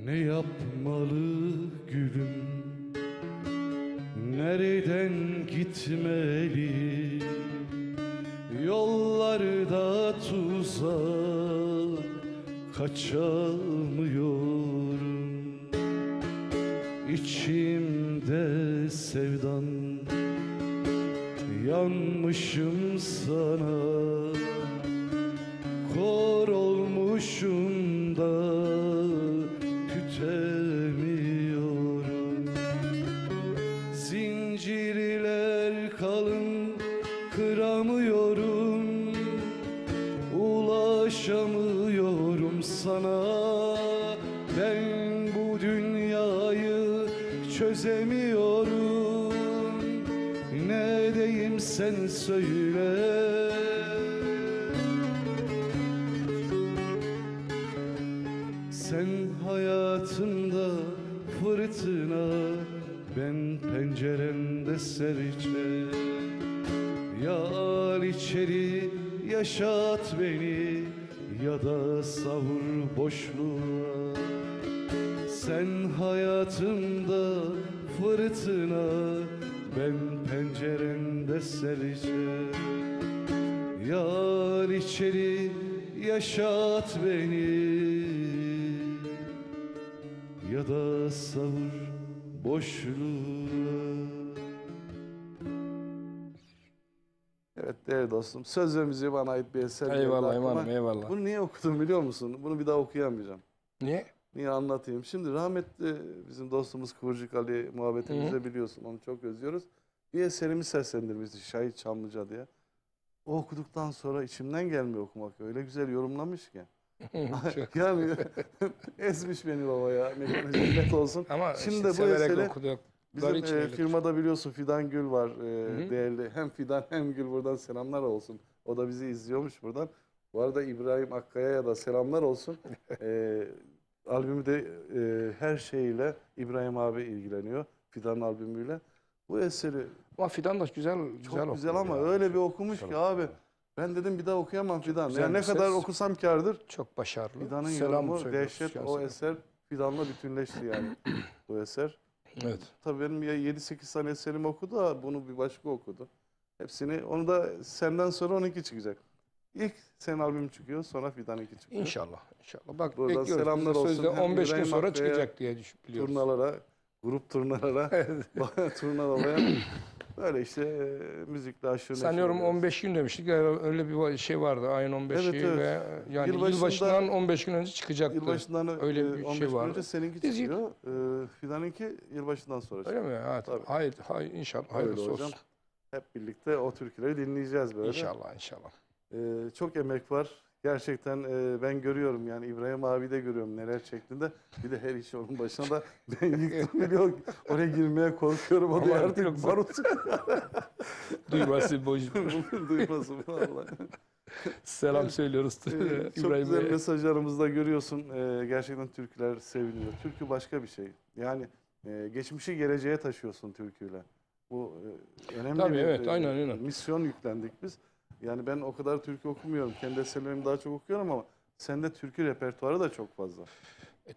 Ne yapmalı gülüm, nereden gitmeli? Yollarda tuzak, kaçamıyorum. İçimde sevdan, yanmışım sana. Kor olmuşum da tütemiyorum. Zincirler kalın kıramıyorum, ulaşamıyorum sana. Ben bu dünyayı çözemiyorum, ne diyeyim sen söyle. Sen hayatımda fırtına, ben penceremde serçe. Ya al içeri yaşat beni, ya da savur boşluğa. Sen hayatımda fırtına, ben penceremde serçe. Ya al içeri yaşat beni, ya da savur boşluğa. Evet değerli dostum, söz ve müziği bana ait bir eser. geldi Eyvallah aklıma. imanım, eyvallah. Bunu niye okudum biliyor musun? Bunu bir daha okuyamayacağım. Niye? Niye anlatayım? Şimdi rahmetli bizim dostumuz Kıvırcık Ali muhabbetimizde biliyorsun, onu çok özlüyoruz. Bir eserimi seslendirmişti Şahit Çamlıca diye. O okuduktan sonra içimden gelmiyor okumak. Öyle güzel yorumlamış ki. Yani ezmiş beni baba ya. Mekanı cennet olsun. Ama şimdi işte de bu severek eseri okuduk. bizim firmada biliyorsun Fidan Gül var. Değerli hem Fidan hem Gül, buradan selamlar olsun. O da bizi izliyormuş buradan. Bu arada İbrahim Akkaya'ya da selamlar olsun. Albümü de her şeyle İbrahim abi ilgileniyor. Fidan'ın albümüyle. Bu eseri Ama Fidan da güzel çok güzel ama ya. öyle bir okumuş Güzel ki abi. Ben dedim bir daha okuyamam Fidan. güzel Yani ne bir kadar ses. okusam kârdır. Çok başarılı. Fidan'ın Selam yorumu söylüyoruz dehşet. kendisine. O eser Fidan'la bütünleşti yani bu eser. Evet. Tabii benim ya 7-8 tane eserimi okudu da bunu bir başka okudu. Hepsini, onu da senden sonra 12 çıkacak. İlk senin albüm çıkıyor, sonra Fidan'ınki çıkıyor. İnşallah. İnşallah. Bak Buradan bekliyoruz. selamlar Bize olsun. sözde Hem 15 gün İbrahim sonra Akkaya'ya, çıkacak diye biliyoruz. Turnalara, grup turnalara, turnalara böyle işte müzikle aşırı neşir Sanıyorum oluyoruz. 15 gün demiştik. Yani öyle bir şey vardı. Ayın 15'i Evet, evet. ve yani Yılbaşında- yılbaşından 15 gün önce çıkacaktı. Yılbaşından öyle bir 15 şey gün vardı. önce seninki Biz- çıkıyor. Fidan'ınki yılbaşından sonra Öyle çıkıyor. mi? Ha, Tabii. hayır inşallah. Öyle Hayırlısı hocam. olsun. Hep birlikte o türküleri dinleyeceğiz böyle. İnşallah inşallah. Çok emek var. Gerçekten ben görüyorum yani İbrahim abi de görüyorum neler şeklinde. Bir de her işi onun başına da ben yıktım biliyor. Oraya girmeye korkuyorum. O da Aman artık yoksa- barut. Duyması boş. Duymasın vallahi. Selam söylüyoruz Çok İbrahim güzel Bey'e. mesajlarımızda görüyorsun. Gerçekten türküler seviliyor. Türkü başka bir şey. Yani geçmişi geleceğe taşıyorsun türküyle. Bu önemli Tabii, bir evet, aynen. misyon yüklendik biz. Yani ben o kadar türkü okumuyorum. Kendi eserlerimi daha çok okuyorum ama sende türkü repertuarı da çok fazla.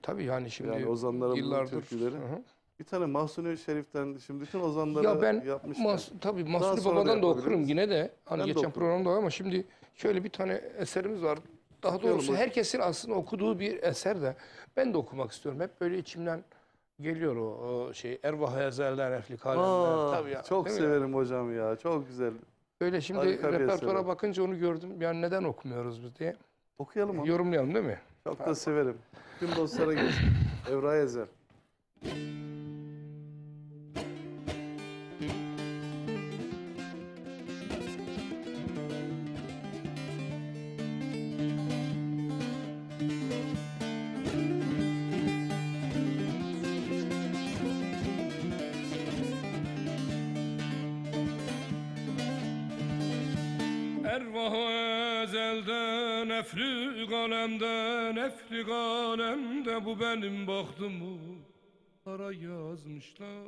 Tabii yani şimdi Yani ozanların yıllardır. türküleri. Hı hı. Bir tane Mahsuni Şerif'ten şimdi bütün ozanları Ya ben yapmışlar. tabii Daha Mahsuni sonra da Baba'dan da okurum yapabiliriz. yine de. Hani Ben de geçen okurum. programda ama şimdi şöyle bir tane eserimiz var. Daha Okuyalım doğrusu hocam. herkesin aslında okuduğu bir eser de ben de okumak istiyorum. Hep böyle içimden geliyor o şey. Ervah ezelden eflik alemden. Tabii ya. Çok değil mi ya? severim hocam ya. Çok güzel. Böyle şimdi Harika bir repertuara eser o. bakınca onu gördüm. Yani neden okumuyoruz biz diye. Okuyalım onu. Yorumlayalım değil mi? Çok da severim. Tüm dostlara gelsin. Evra Ezel. Ervah ezelden eflik alemden eflik alemde bu benim bahtımı ara yazmışlar.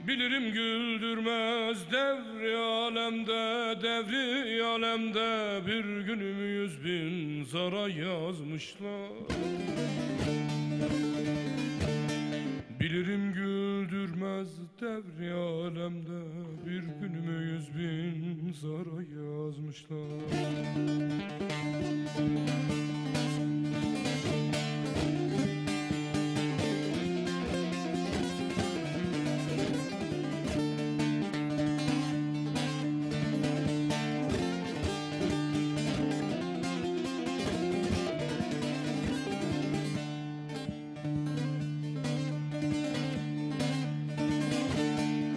Bilirim güldürmez devri alemde bir günümü 100.000 zara yazmışlar. Bilirim güldürmez devri alemde bir günümü 100.000 zara yazmışlar.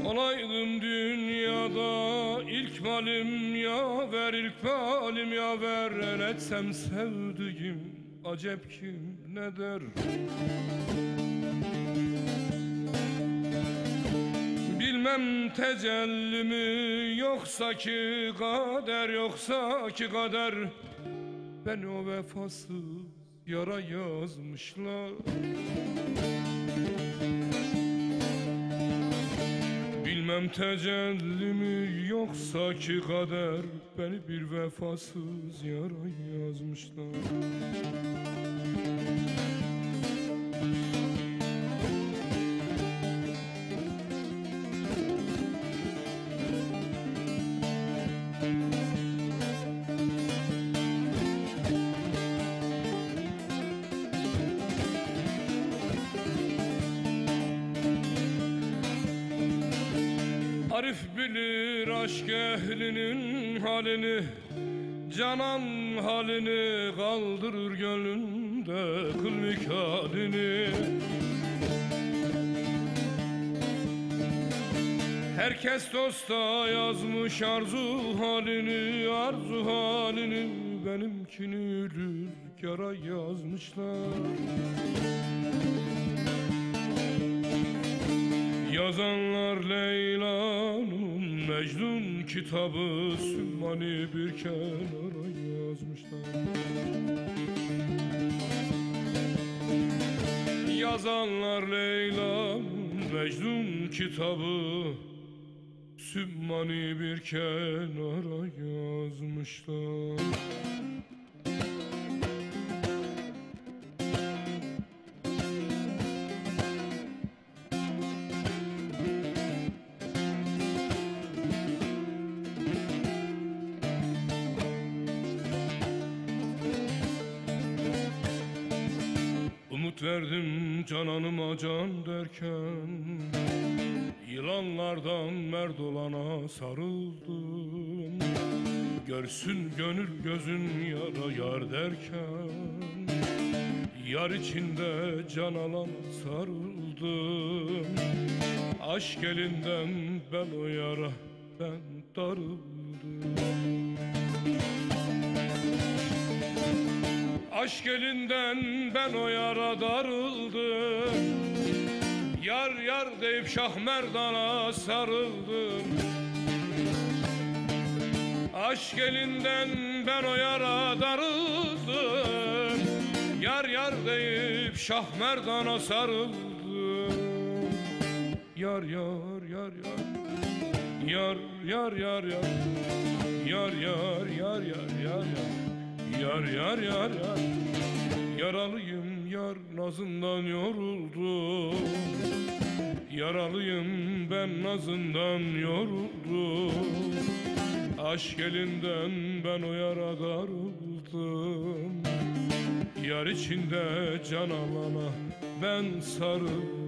Olaydım dünyada ilk malim yaver, ilk malim yaver. El etsem sevdiğim acep kim ne der? Bilmem tecelli mi yoksa ki kader, yoksa ki kader beni o vefasız yara yazmışlar. Bilmem tecelli mi yoksa ki kader beni bir vefasız yara yazmışlar. Arif bilir aşk ehlinin halini, canan halini, kaldırır gönlünde kılmik halini. Herkes dosta yazmış arzu halini, arzu halini, benimkini rüzgara yazmışlar. Yazanlar Leyla'nın Mecnun kitabı, Sümmani bir kenara yazmışlar. Yazanlar Leyla'nın Mecnun kitabı, Sümmani bir kenara yazmışlar. Umut verdim cananıma can derken, yılanlardan merd olana sarıldım. Görsün gönül gözün yara yar derken, yar içinde can alana sarıldım. Aşk elinden ben o yara ben darıldım. Aşk elinden ben o yara darıldım. Yar yar deyip Şah Merdan'a sarıldım. Aşk elinden ben o yara darıldım. Yar yar deyip Şah Merdan'a sarıldım. Yar yar yar yar, yar yar yar yar, yar yar yar yar yar yar. Yar yar yar yar, yaralıyım yar nazından yoruldum. Yaralıyım ben nazından yoruldum. Aşk elinden ben o yara darıldım. Yar içinde can alana ben sarıldım.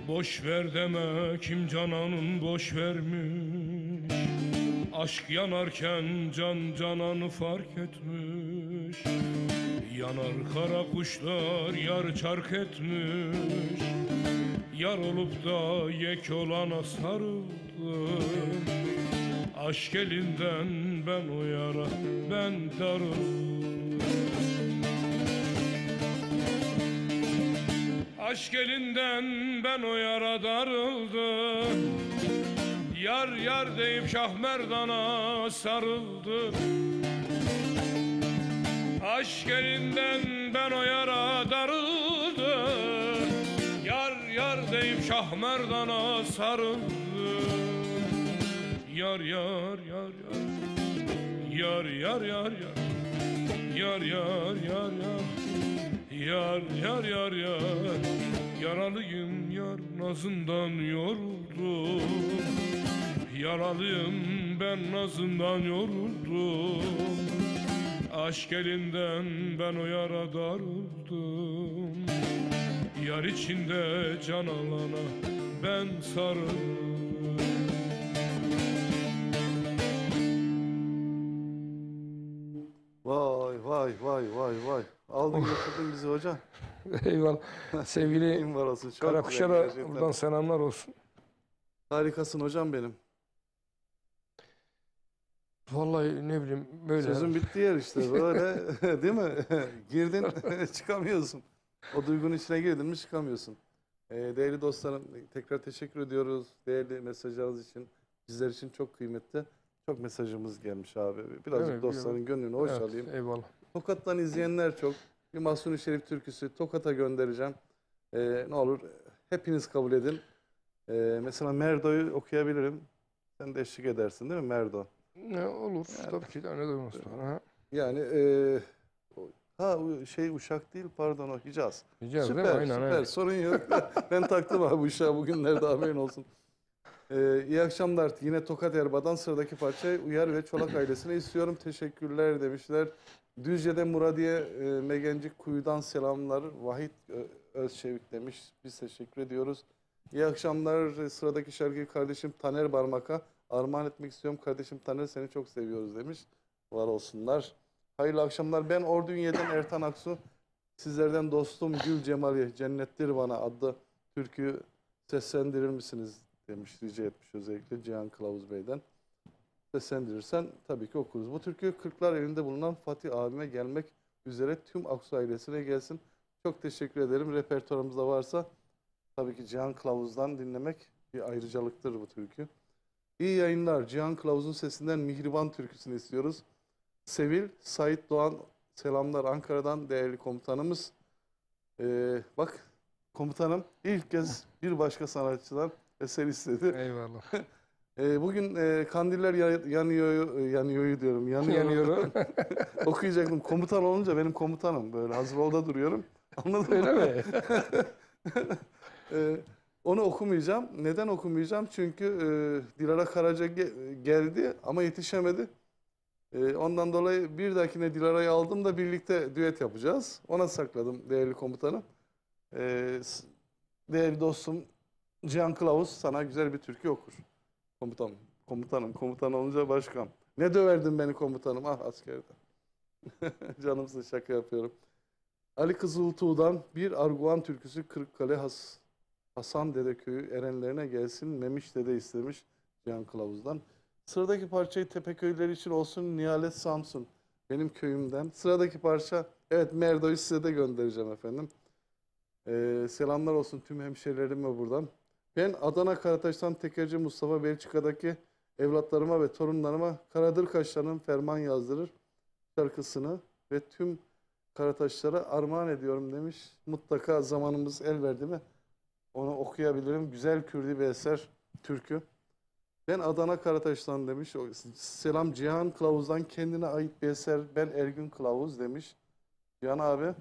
Boş ver deme kim cananın boş vermiş. Aşk yanarken can cananı fark etmiş. Yanar kara kuşlar yar çark etmiş. Yar olup da yek olana sarıldım. Aşk elinden ben o yara ben darıldım. Aşk elinden ben o yara darıldım. Yar yar deyip Şah Merdan'a sarıldım. Aşk elinden ben o yara darıldım. Yar yar deyip Şah Merdan'a sarıldım. Yar yar yar yar, yar yar yar yar, yar yar yar yar. Yar yar yar yar, yaralıyım yar nazından yoruldum. Yaralıyım ben nazından yoruldum. Aşk elinden ben o yara darıldım. Yar içinde can alana ben sarıldım. Vay vay vay vay vay. Aldın götürdün bizi hocam. Eyvallah. Sevgili Kim var olsun. Çok Karakuş'a güzel da gerçekten. buradan selamlar olsun. Harikasın hocam benim. Vallahi ne bileyim böyle. Sözün bittiği yer işte böyle değil mi? Girdin çıkamıyorsun. O duygunun içine girdin mi çıkamıyorsun. Değerli dostlarım tekrar teşekkür ediyoruz. Değerli mesajlarınız için. Bizler için çok kıymetli. Çok mesajımız gelmiş abi. Birazcık Evet, dostların gönlünü hoş Evet, alayım. eyvallah. Tokat'tan izleyenler çok. Bir Mahsuni Şerif türküsü Tokat'a göndereceğim. Ne olur hepiniz kabul edin. Mesela Merdo'yu okuyabilirim. Sen de eşlik edersin değil mi Merdo? Ne olur Yani- tabii ki de ne demek istiyorum. Yani Uşak değil pardon o Hicaz. Hicaz değil mi? Süper, Aynen, süper. aynen. Sorun yok. Ben taktım abi Uşak'ı bugünlerde haberin olsun. İyi akşamlar. Yine Tokat Erba'dan sıradaki parçayı Uyar ve Çolak ailesine istiyorum. Teşekkürler demişler. Düzce'de Muradiye Megencik Kuyu'dan selamlar. Vahit Özçevik demiş. Biz teşekkür ediyoruz. İyi akşamlar. Sıradaki şarkıyı kardeşim Taner Barmak'a armağan etmek istiyorum. Kardeşim Taner seni çok seviyoruz demiş. Var olsunlar. Hayırlı akşamlar. Ben Ordünye'den Ertan Aksu. Sizlerden dostum Gül Cemali Cennettir Bana adlı türküyü seslendirir misiniz demiş, rica etmiş özellikle Cihan Kılavuz Bey'den. Seslendirirsen tabii ki okuruz. Bu türkü Kırklar evinde bulunan Fatih abime gelmek üzere tüm Aksu ailesine gelsin. Çok teşekkür ederim. Repertuarımızda varsa tabii ki Cihan Kılavuz'dan dinlemek bir ayrıcalıktır bu türkü. İyi yayınlar. Cihan Kılavuz'un sesinden Mihriban türküsünü istiyoruz. Sevil, Sait Doğan selamlar Ankara'dan değerli komutanımız. Bak komutanım ilk kez bir başka sanatçıdan eser istedi. Eyvallah. Bugün kandiller yanıyor diyorum. Yanıyorum. Okuyacaktım. Komutan olunca benim komutanım. Böyle hazır olda duruyorum. Anladın mı? Öyle mi? Onu okumayacağım. Neden okumayacağım? Çünkü Dilara Karaca geldi ama yetişemedi. Ondan dolayı bir dahakine Dilara'yı aldım da birlikte düet yapacağız. Ona sakladım değerli komutanım. Değerli dostum Cihan Kılavuz sana güzel bir türkü okur. Komutanım, komutan olunca başkan. Ne döverdin beni komutanım ah askerde. Canımsın şaka yapıyorum. Ali Kızıltuğ'dan bir Arguvan türküsü Kırıkkale Hasan Dede Köyü erenlerine gelsin Memiş Dede istemiş Cihan Kılavuz'dan. Sıradaki parçayı Tepeköyleri için olsun Nihalet Samsun benim köyümden. Sıradaki parça evet Merdo'yu size de göndereceğim efendim. Selamlar olsun tüm hemşehrilerime buradan. Ben Adana Karataş'tan Tekerci Mustafa Belçika'daki evlatlarıma ve torunlarıma Karadır Kaşlar'ın ferman yazdırır şarkısını ve tüm Karataşlara armağan ediyorum demiş. Mutlaka zamanımız el verdi mi onu okuyabilirim. Güzel Kürdi bir eser, türkü. Ben Adana Karataş'tan demiş. Selam Cihan Kılavuz'dan kendine ait bir eser. Ben Ergün Kılavuz demiş. Cihan abi.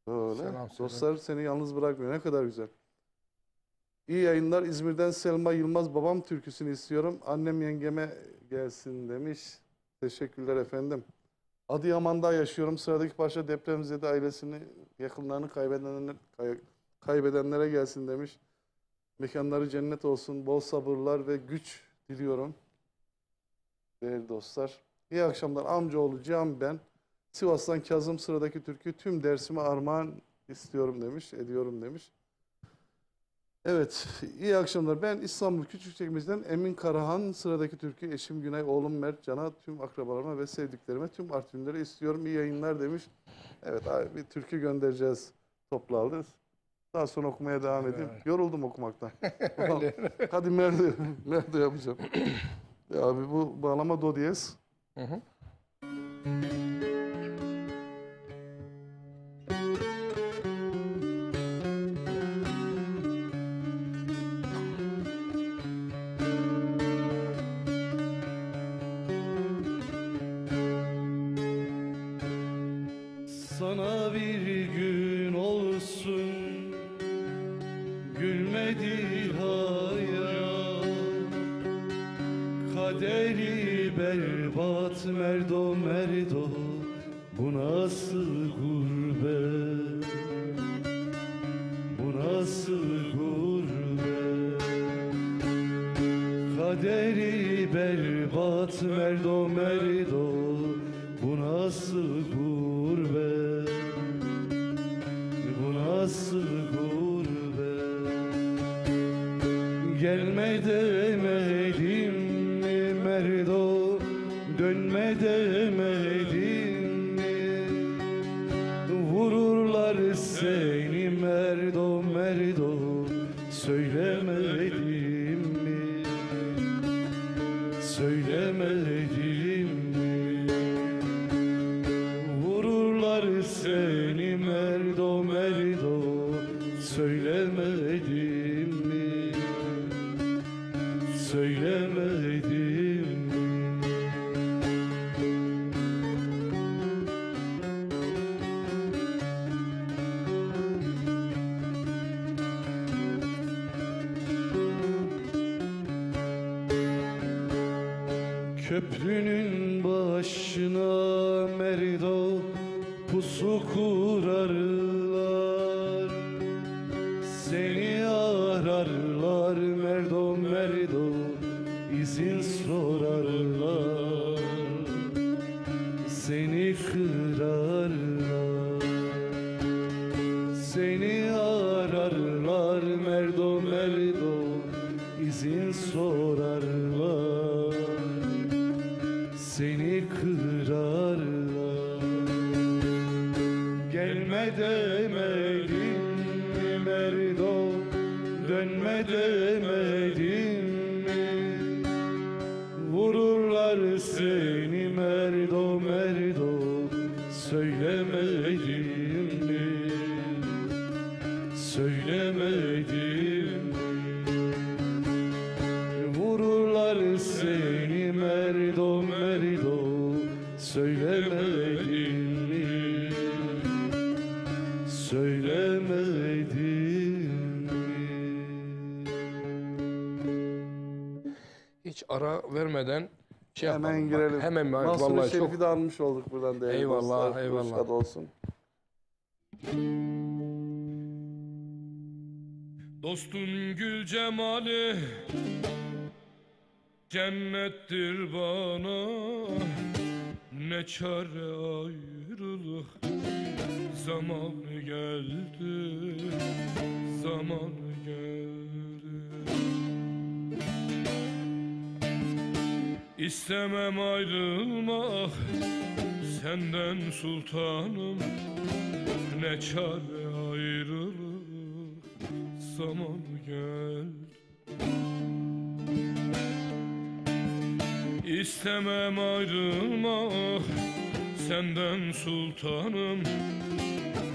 Böyle. Selam, Dostlar seni yalnız bırakmıyor. Ne kadar güzel. İyi yayınlar. İzmir'den Selma Yılmaz babam türküsünü istiyorum. Annem yengeme gelsin demiş. Teşekkürler efendim. Adıyaman'da yaşıyorum. Sıradaki parça depremzede ailesini, yakınlarını kaybedenlere gelsin demiş. Mekanları cennet olsun. Bol sabırlar ve güç diliyorum. Değerli dostlar. İyi akşamlar. Amcaoğlu Cihan ben. Sivas'tan Kazım sıradaki türkü tüm dersime armağan istiyorum demiş. Ediyorum demiş. Evet. İyi akşamlar. Ben İstanbul Küçükçekmece'den Emin Karahan sıradaki türkü eşim Günay, oğlum Mert, Can'a, tüm akrabalarıma ve sevdiklerime, tüm Artvinlere istiyorum. İyi yayınlar demiş. Evet abi bir türkü göndereceğiz. Toplu alırız. Daha sonra okumaya devam edeyim. Yoruldum okumaktan. Hadi Merdo yapacağım. Ya abi bu bağlama do diyez. Hı hı. Sana bir gün olsun gülmedi hayat, merdo merdo, bu nasıl gurbet, bu nasıl gurbet. Kaderi berbat merdo merdo, bu nasıl gurbet, bu nasıl gurbet. Gelme demedim mi merdo, dönme demedim mi? Vururlar seni merdo merdo, söylemedim mi? Söylemedim mi? Vururlar seni merdo merdo, söylemedim mi? Söylemedim mi? Köprünün başına merdo pusu kurarlar, seni ararlar merdo merdo, izin sorarlar, seni kırarlar. Seni ararlar merdo merdo, izin sorarlar, seni kırarlar. Gelme demedim mi merdo, dönme demedim mi? Vururlar seni merdo merdo, söylemedim mi? Söylemedim mi? Vururlar seni merdo merdo, söylemedim mi? Söylemedim mi? Hiç ara vermeden şey Hemen yapalım. girelim. Bak, hemen Mansur vallahi Şerif'i çok de almış olduk buradan değerli Eyvallah, dostlar. eyvallah. Hoş olsun. Dostun gül cemali cennettir bana, ne çare ayrılık zamanı geldi, zamanı geldi. İstemem ayrılmak senden sultanım, ne çare ayrılık zamanı geldi. İstemem ayrılmak senden sultanım,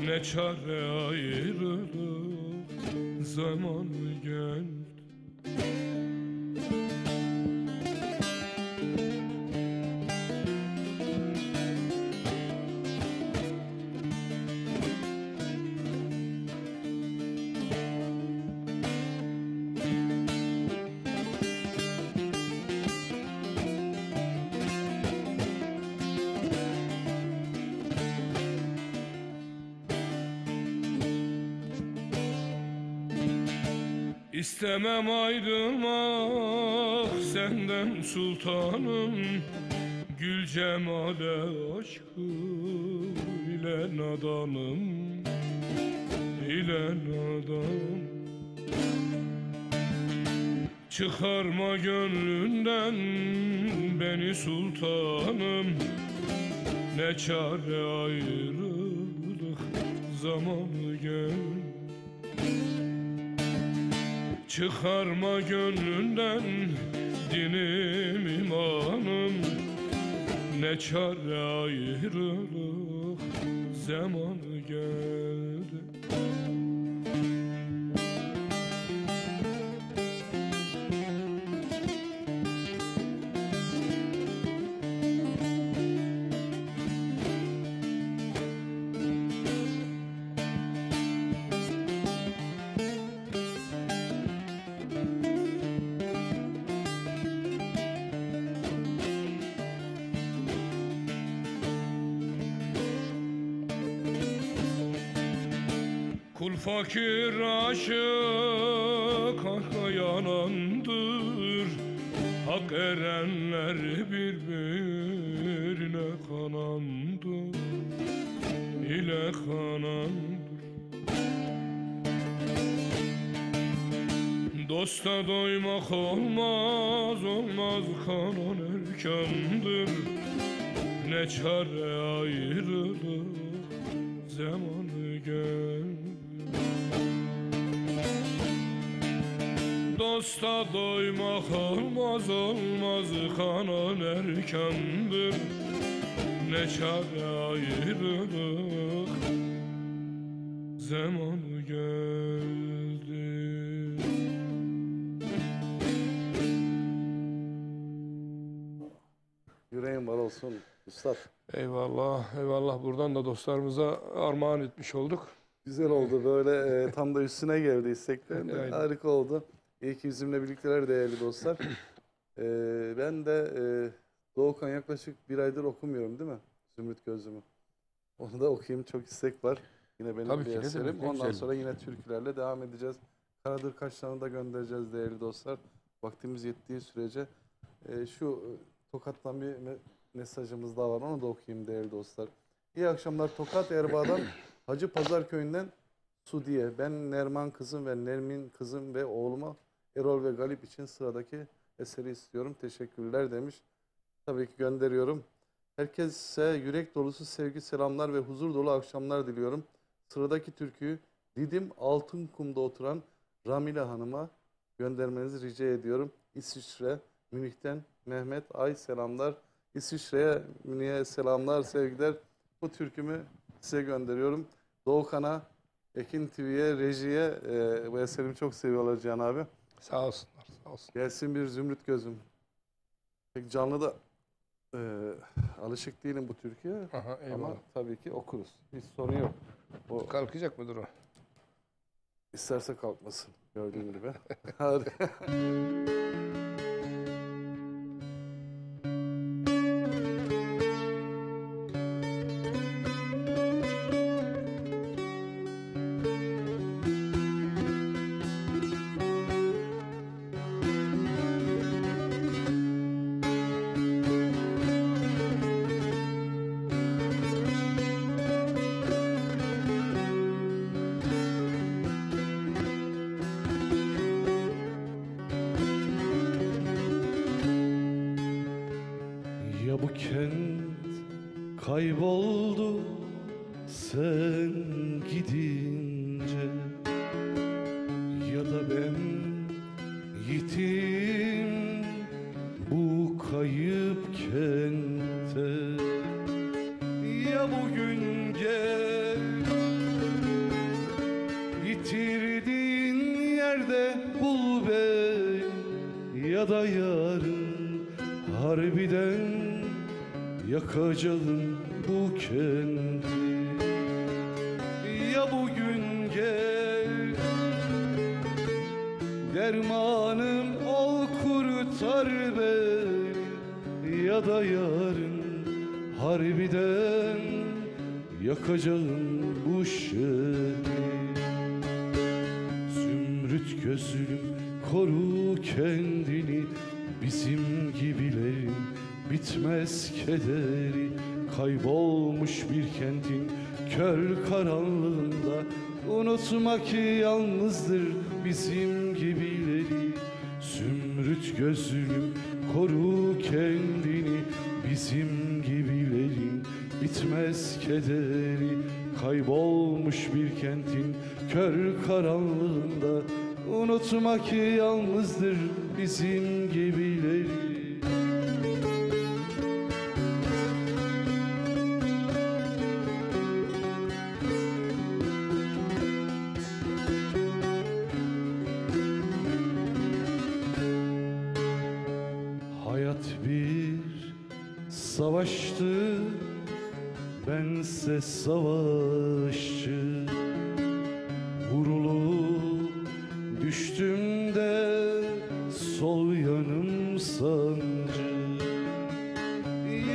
ne çare ayrılık zamanı geldi. İstemem ayrılmak senden sultanım, gül cemale aşkı ile nadanım, ile nadanım. Çıkarma gönlünden beni sultanım, ne çare ayrılık zamanı geldi. Çıkarma gönlünden dinim imanım, ne çare ayrılık zamanı geldi. Kul fakir aşık hakka yanandır. Hak erenler birbirine kanandır, ile kanandır. Dosta doymak olmaz, olmaz kanan erkandır. Ne çare ayrılık zamanı geldi. Dosta doymak olmaz, olmaz kanan erkandır. Ne çare ayrılık zamanı geldi. Yüreğin var olsun üstad. Eyvallah, eyvallah. Buradan da dostlarımıza armağan etmiş olduk. Güzel oldu böyle tam da üstüne geldi isteklerin. Aynen. Harika oldu. İyi ki bizimle birlikteler değerli dostlar. Ben de Doğukan yaklaşık 1 aydır okumuyorum değil mi? Zümrüt Gözlüm'ü. Onu da okuyayım, çok istek var. Yine benim Tabii bir ki, ne eserim. demek, ne Ondan güzel. sonra yine türkülerle devam edeceğiz. Karadır Kaşlarını da göndereceğiz değerli dostlar. Vaktimiz yettiği sürece. Şu Tokat'tan bir mesajımız daha var. Onu da okuyayım değerli dostlar. İyi akşamlar. Tokat Erbaa'dan Hacı Pazar Köyü'nden Sudiye. Ben Nerman kızım ve Nermin kızım ve oğluma Erol ve Galip için sıradaki eseri istiyorum. Teşekkürler demiş. Tabii ki gönderiyorum. Herkese yürek dolusu sevgi, selamlar ve huzur dolu akşamlar diliyorum. Sıradaki türküyü Didim Altınkum'da oturan Ramile Hanım'a göndermenizi rica ediyorum. İsviçre, Münih'ten Mehmet Ay selamlar. İsviçre'ye, Münih'e selamlar, sevgiler. Bu türkümü size gönderiyorum. Doğukan'a, Ekin TV'ye, rejiye bu eserimi çok seviyorlar Cihan abi. Sağ olsunlar, sağ olsun. Gelsin bir Zümrüt Gözüm. Pek canlı da alışık değilim bu türküye. Aha, eyvallah. Ama tabii ki okuruz. Hiç sorun yok. O Kalkacak mıdır o? isterse kalkmasın gördüğün gibi. Hadi. Ya bu kent kayboldu sen gidince, ya da ben gittim bu kayıp kente. Ya bugün gel yitirdiğin yerde bul beni, ya da yarın harbiden yakacağım bu kenti. Ya bugün gel dermanım ol kurtar beni, ya da yarın harbiden yakacağım bu şehri. Zümrüt gözlüm koru kendini, bizim gibilerin bitmez kederi. Kaybolmuş bir kentin kör karanlığında, unutma ki yalnızdır bizim gibileri. Zümrüt gözlüm koru kendini, bizim gibilerin bitmez kederi. Kaybolmuş bir kentin kör karanlığında, unutma ki yalnızdır bizim gibileri. Hayat bir savaştı, bense savaşçı. Vurulup düştüm de sol yanım sancı.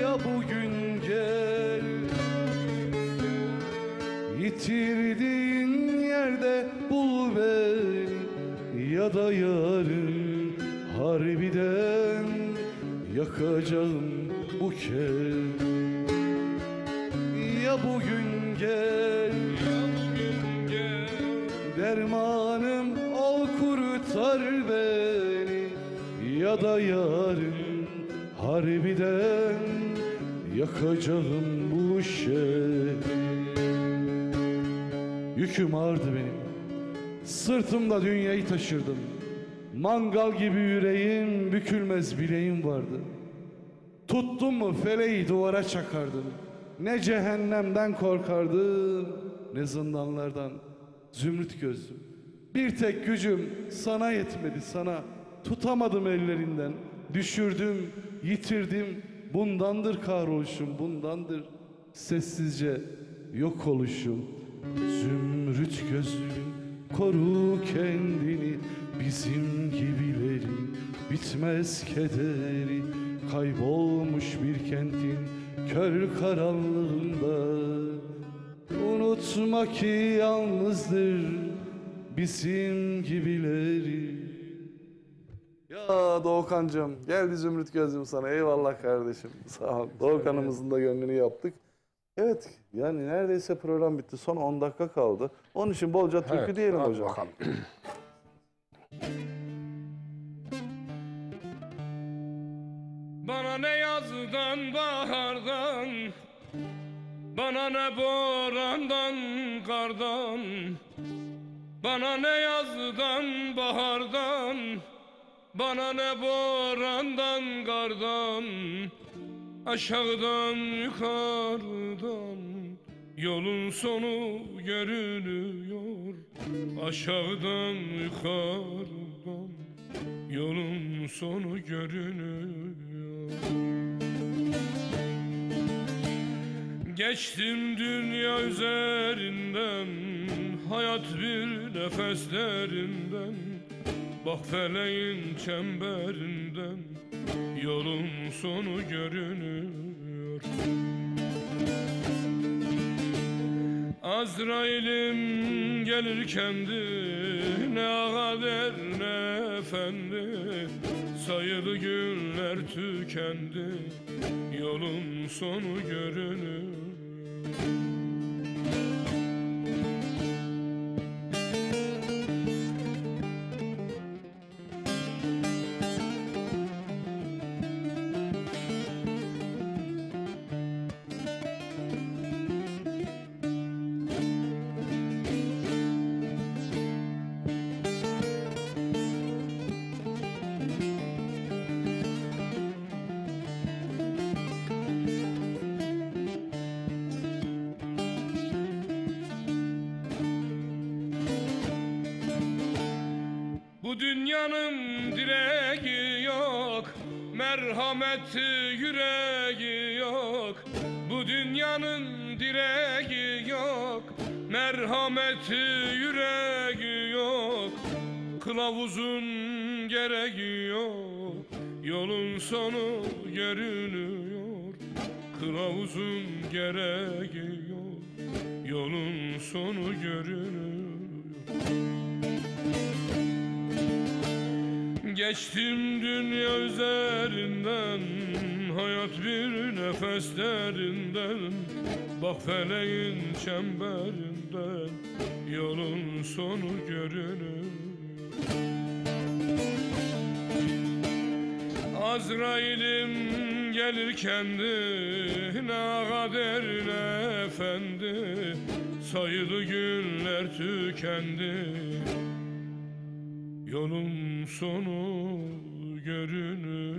Ya bugün gel yitirdiğin yerde ya da yarın harbiden yakacağım bu kez. Ya bugün gel, dermanım ol kurtar beni, ya da yarın harbiden yakacağım bu şehri. Yüküm ağırdı benim, sırtımda dünyayı taşırdım. Mangal gibi yüreğim, bükülmez bileğim vardı. Tuttun mu feleği duvara çakardın. Ne cehennemden korkardım, ne zindanlardan. Zümrüt gözlüm, bir tek gücüm sana yetmedi, sana. Tutamadım ellerinden, düşürdüm, yitirdim. Bundandır kahroluşum, bundandır sessizce yok oluşum. Zümrüt gözlüm, koru kendini, bizim gibilerin bitmez kederi. Kaybolmuş bir kentin kör karanlığında, unutma ki yalnızdır bizim gibileri. Ya Doğukancığım, geldi Zümrüt gözlüm sana. Eyvallah kardeşim, sağ ol. Doğukan'ımızın da gönlünü yaptık. Evet, yani neredeyse program bitti. Son 10 dakika kaldı. Onun için bolca türkü diyelim hadi hocam. bakalım. Bana ne yazdan bahardan, bana ne borandan kardan, bana ne yazdan bahardan, bana ne borandan kardan, aşağıdan yukarıdan yolun sonu görünüyor. Aşağıdan yukarıdan yolun sonu görünüyor. Geçtim dünya üzerinden, hayat bir nefeslerinden. Bak feleğin çemberinden yolun sonu görünüyor. Azrail'im gelir kendi, ne ağa der ne efendi. Sayılı günler tükendi, yolun sonu görünür. Bu dünyanın direği yok, merhameti yüreği yok. Bu dünyanın direği yok, merhameti yüreği yok. Kılavuzun gereği yok, yolun sonu görünüyor. Kılavuzun gereği yok, yolun sonu görünüyor. Geçtim dünya üzerinden, hayat bir nefeslerinden. Bak feleğin çemberinden yolun sonu görünür. Azrail'im gelir kendi, ne ağa der ne efendi. Sayılı günler tükendi, yolun sonu görünüyor.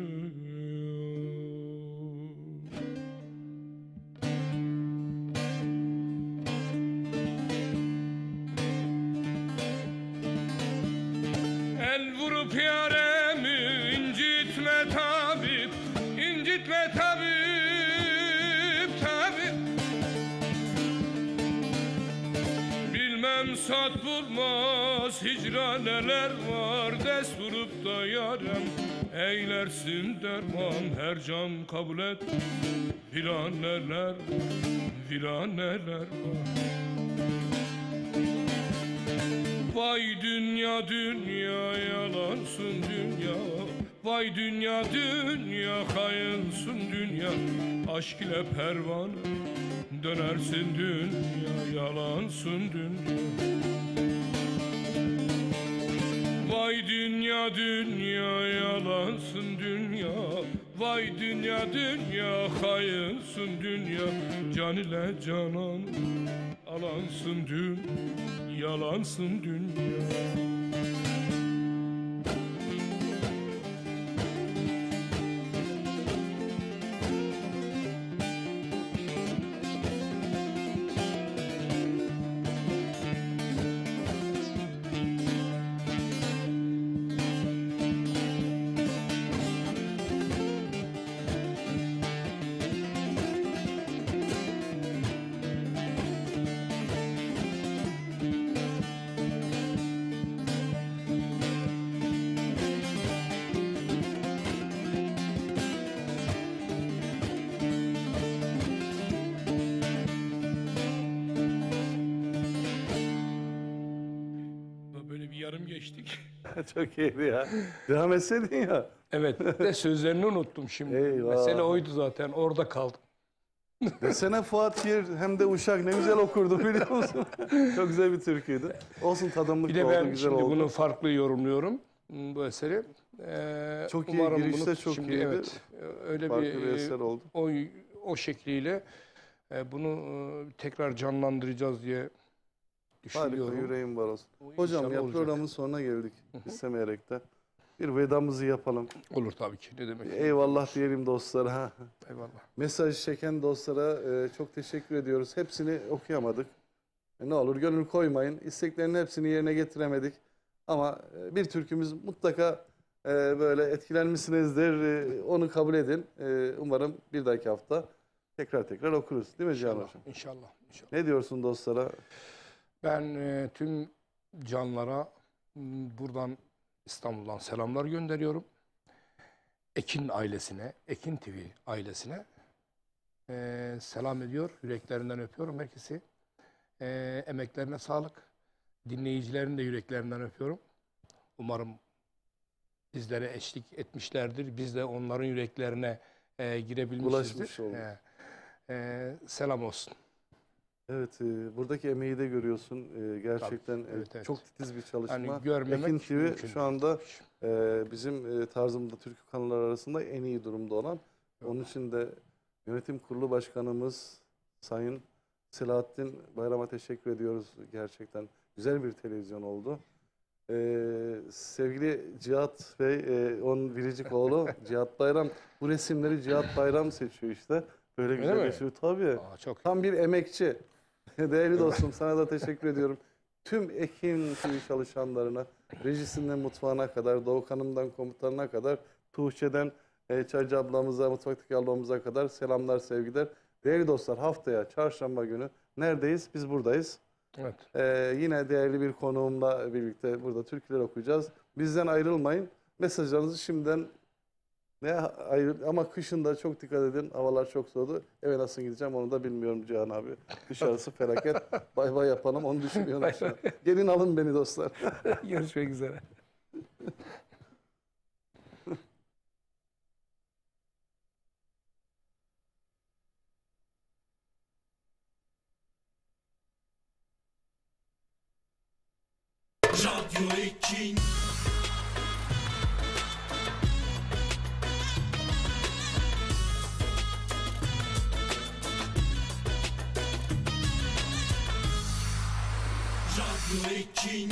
El vurup yaremi incitme tabip, incitme tabip, tabip. Bilmem sat bulmaz hicra neler var, dest vurup da yarem eylersin derman. Her can kabul et, viraneler, viraneler var. Vay dünya dünya yalansın dünya, vay dünya dünya kayınsın dünya, aşk ile pervane dönersin dünya, yalansın dünya. Vay dünya dünya yalansın dünya, vay dünya dünya kayınsın dünya, can ile canan alansın dünya, yalansın dünya. Böyle bir yarım geçtik. Çok iyiydi ya. Devam etseydin ya. Evet, de sözlerini unuttum şimdi. Eyvah. Mesele oydu zaten, orada kaldım. Desene Fuat Yer hem de Uşak ne güzel okurdu biliyor musun? Çok güzel bir türküydü. Olsun tadımlık Bir de oldu, ben güzel şimdi oldu. bunu farklı yorumluyorum bu eseri. Çok iyi, Umarım girişte bunu çok şimdi, iyiydi. evet, öyle Farklı bir bir eser oldu. o şekliyle bunu tekrar canlandıracağız diye Harika, düşünüyorum. yüreğim var olsun. Hocam İnşallah ya olacak. programın sonuna geldik. İstemeyerek de. Bir vedamızı yapalım. Olur tabii ki, ne demek. Eyvallah diyelim dostlara. Eyvallah. Mesaj çeken dostlara çok teşekkür ediyoruz. Hepsini okuyamadık. Ne olur gönül koymayın. İsteklerin hepsini yerine getiremedik. Ama bir türkümüz mutlaka böyle etkilenmişsinizdir. Onu kabul edin. Umarım bir dahaki hafta tekrar okuruz. Değil mi Cihan Hocam? İnşallah. Ne diyorsun dostlara? Ben tüm canlara buradan İstanbul'dan selamlar gönderiyorum. Ekin ailesine, Ekin TV ailesine selam ediyor. Yüreklerinden öpüyorum herkesi. Emeklerine sağlık. Dinleyicilerin de yüreklerinden öpüyorum. Umarım bizlere eşlik etmişlerdir. Biz de onların yüreklerine girebilmişizdir. Ulaşmış olduk. Selam olsun. Evet, buradaki emeği de görüyorsun. Gerçekten evet. çok titiz bir çalışma. Yani görmemek Ekin TV mümkün şu anda bizim tarzımda türkü kanalları arasında en iyi durumda olan. Onun için de yönetim kurulu başkanımız Sayın Selahattin Bayram'a teşekkür ediyoruz. Gerçekten güzel bir televizyon oldu. Sevgili Cihat Bey, onun biricik oğlu Cihat Bayram. Bu resimleri Cihat Bayram seçiyor işte. Böyle güzel mi? yaşıyor tabii. Çok Tam bir emekçi. Değerli dostum sana da teşekkür ediyorum. Tüm Ekin TV çalışanlarına, rejisinden mutfağına kadar, Doğukan'ımdan komutanına kadar, Tuğçe'den Çaycı ablamıza, mutfaktaki ablamıza kadar selamlar, sevgiler. Değerli dostlar haftaya çarşamba günü neredeyiz? Biz buradayız. Evet. Yine değerli bir konuğumla birlikte burada türküler okuyacağız. Bizden ayrılmayın. Mesajlarınızı şimdiden ama kışın da çok dikkat edin. Havalar çok soğudu. Eve nasıl gideceğim onu da bilmiyorum Cihan abi. Dışarısı felaket. Bay bay yapalım onu düşünüyorum. Gelin alın beni dostlar. Görüşmek üzere. Radyo Ekin. Radyo Ekin.